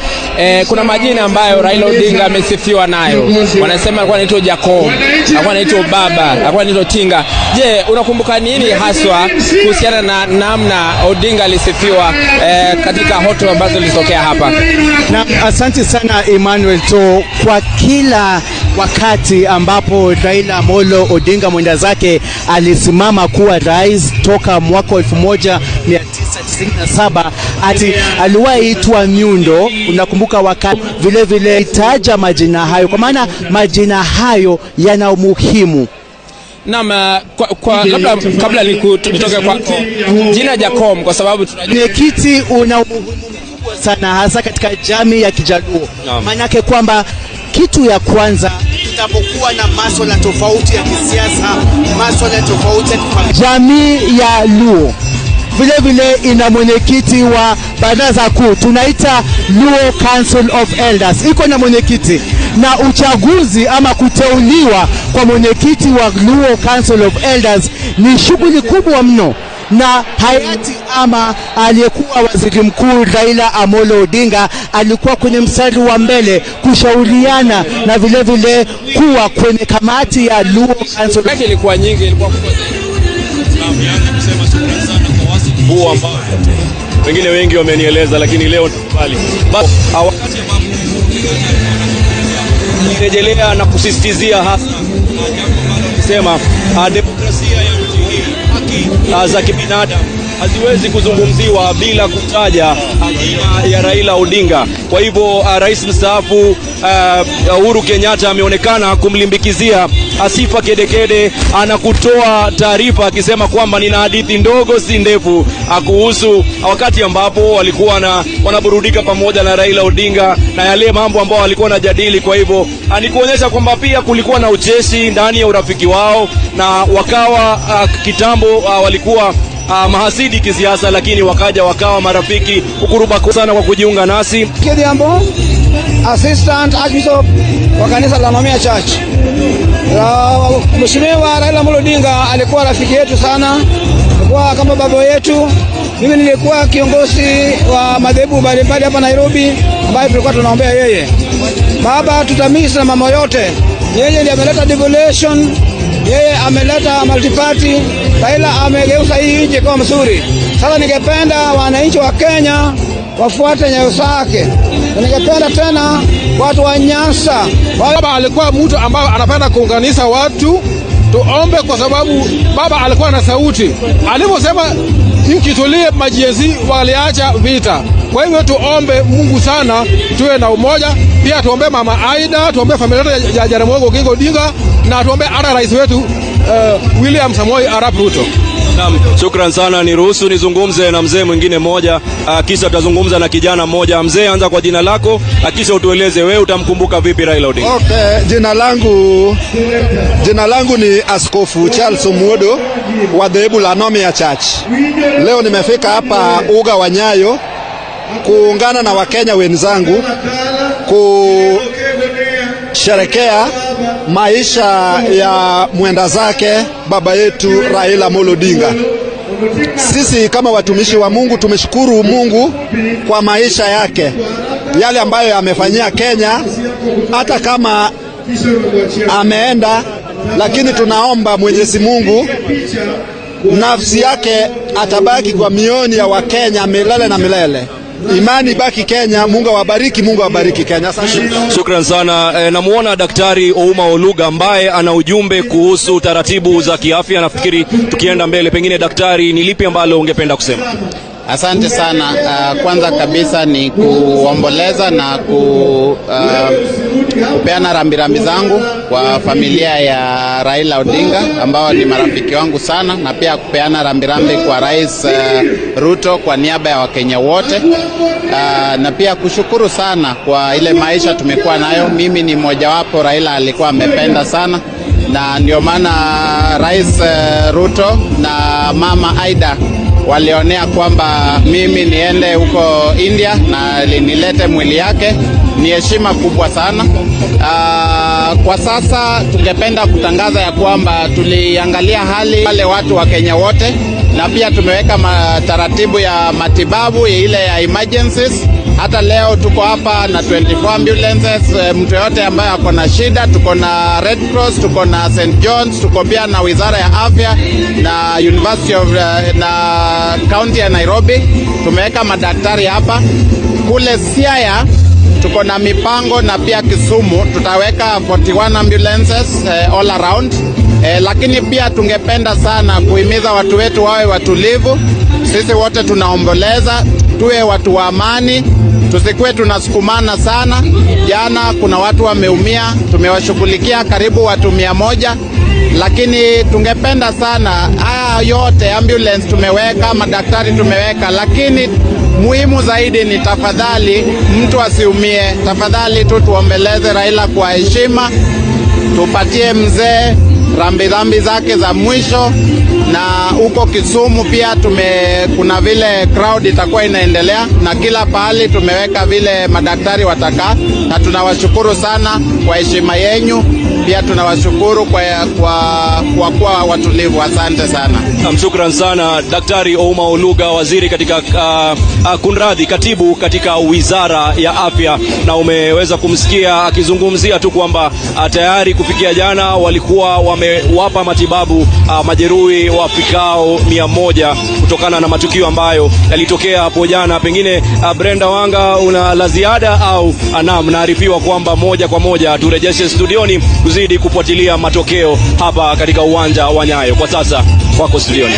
kuna majina ambayo Raila Odinga amesifiwa nayo. Wanasema alikuwa anaitwa Jacob, alikuwa anaitwa Baba, alikuwa anaitwa Tinga. Je, unakumbuka nini haswa kuhusiana na namna Odinga alisifiwa katika hotuba ambazo zilitokea hapa? Na asante sana Emmanuel To. Kwa kila wakati ambapo Raila Omolo Odinga mwenda zake alisimama kuwa rais toka mwaka 1997, ati aliwahi itwa Nyundo. Unakumbuka wakati vile vile itaja majina hayo, kwa maana majina hayo yana umuhimu. Naam, kabla nitoke kwa jina Jacom, kwa sababu mwenyekiti una umuhimu mkubwa sana hasa katika jamii ya Kijaluo. Maana yake kwamba kitu ya kwanza tunapokuwa na masuala tofauti ya kisiasa, masuala tofauti ya jamii ya Luo vile vile ina mwenyekiti wa baraza kuu, tunaita Luo Council of Elders, iko na mwenyekiti, na uchaguzi ama kuteuliwa kwa mwenyekiti wa Luo Council of Elders ni shughuli kubwa mno, na hayati ama aliyekuwa waziri mkuu Raila Omolo Odinga alikuwa kwenye mstari wa mbele kushauriana na vile vile kuwa kwenye kamati ya Luo Council. Ilikuwa nyingi, ilikuwa kubwa zaidi. Kusema shukrani sana kwa wasifu huu ambao wengine wengi wamenieleza, lakini leo tukubali. Wakati ambapo nirejelea na kusisitizia hasa kusema demokrasia ya nchi hii, haki za kibinadamu haziwezi kuzungumziwa bila kutaja jina ya Raila Odinga. Kwa hivyo rais mstaafu Uhuru Kenyatta ameonekana kumlimbikizia asifa kedekede, anakutoa taarifa akisema kwamba nina hadithi ndogo si ndefu kuhusu wakati ambapo walikuwa wanaburudika pamoja na Raila Odinga na yale mambo ambao walikuwa wanajadili. Kwa hivyo anikuonyesha kwamba pia kulikuwa na ucheshi ndani ya urafiki wao, na wakawa kitambo walikuwa mahasidi kisiasa, lakini wakawa marafiki. Ukuruba sana kwa kujiunga nasi. Kidiambo, Assistant Archbishop wa kanisa la Nomia Church. Mheshimiwa Raila Omolo Odinga alikuwa rafiki yetu sana, alikuwa kama baba yetu. Mimi nilikuwa kiongozi wa madhehebu mbalimbali hapa Nairobi ambaye tulikuwa tunaombea yeye. Baba tutamisi na mama yote. Yeye ndiye ameleta devolution, yeye ameleta multiparty, Raila amegeuza hii nchi kwa mzuri. Sasa ningependa wananchi wa Kenya wafuate nyayo zake. Ningependa tena watu wa Nyanza. Baba alikuwa mtu ambaye anapenda kuunganisha watu. Tuombe kwa sababu baba alikuwa na sauti. Aliposema nchi tulie, majiezi waliacha vita. Kwa hivyo tuombe Mungu sana tuwe na umoja. Pia tuombe mama Ida, tuombe familia ya Jaramogi Odinga, na tuombe ara rais wetu William Ruto. Naam, shukran sana. Niruhusu nizungumze na mzee mwingine mmoja, kisha tutazungumza na kijana mmoja. Mzee, anza kwa jina lako, kisha utueleze wewe utamkumbuka vipi Raila Odinga. Okay, jina langu ni Askofu Charles Omuodo wa dhehebu la Nomia Church. Leo nimefika hapa uga wa Nyayo kuungana na Wakenya wenzangu kusherekea maisha ya mwenda zake baba yetu Raila Omolo Odinga. Sisi kama watumishi wa Mungu tumeshukuru Mungu kwa maisha yake, yale ambayo amefanyia Kenya. Hata kama ameenda, lakini tunaomba Mwenyezi Mungu nafsi yake atabaki kwa mioni ya Wakenya milele na milele. Imani baki Kenya. Mungu awabariki Kenya. Shukran sana. Namuona Daktari Ouma Oluga ambaye ana ujumbe kuhusu taratibu za kiafya. Nafikiri tukienda mbele, pengine daktari, ni lipi ambalo ungependa kusema? Asante sana. Kwanza kabisa ni kuomboleza na kupeana rambirambi zangu kwa familia ya Raila Odinga ambao ni marafiki wangu sana, na pia kupeana rambirambi kwa Rais Ruto kwa niaba ya Wakenya wote, na pia kushukuru sana kwa ile maisha tumekuwa nayo. Mimi ni mmoja wapo Raila alikuwa amependa sana, na ndio maana Rais Ruto na mama Ida walionea kwamba mimi niende huko India na nilete mwili yake. Ni heshima kubwa sana. Kwa sasa tungependa kutangaza ya kwamba tuliangalia hali wale watu wa Kenya wote, na pia tumeweka taratibu ya matibabu ile ya emergencies. Hata leo tuko hapa na 24 ambulances. Mtu yote ambaye ako na shida, tuko na Red Cross, tuko na St. John's, tuko pia na Wizara ya Afya na University of na County ya Nairobi. Tumeweka madaktari hapa. Kule Siaya tuko na mipango, na pia Kisumu tutaweka 41 ambulances all around. Lakini pia tungependa sana kuhimiza watu wetu wawe watulivu. Sisi wote tunaomboleza, tuwe watu wa amani, tusikuwe tunasukumana sana. Jana kuna watu wameumia, tumewashughulikia karibu watu 100, lakini tungependa sana haya yote, ambulance tumeweka, madaktari tumeweka, lakini muhimu zaidi ni tafadhali mtu asiumie. Tafadhali tu tuombeleze Raila kwa heshima, tupatie mzee rambirambi zake za mwisho. Na huko Kisumu pia kuna vile crowd itakuwa inaendelea, na kila pahali tumeweka vile madaktari watakaa, na tunawashukuru sana kwa heshima yenu. Pia tunawashukuru kwa watulivu. Asante sana. Shukran sana Daktari Ouma Oluga, waziri katika katibu katika Wizara ya Afya, na umeweza kumsikia akizungumzia tu kwamba tayari kufikia jana walikuwa wamewapa matibabu majeruhi wafikao 100 kutokana na matukio ambayo yalitokea hapo jana. Pengine Brenda Wanga, una la ziada au naarifiwa kwamba moja kwa moja turejeshe studioni kuzidi kufuatilia matokeo hapa katika uwanja wa Nyayo. Kwa sasa wako studioni.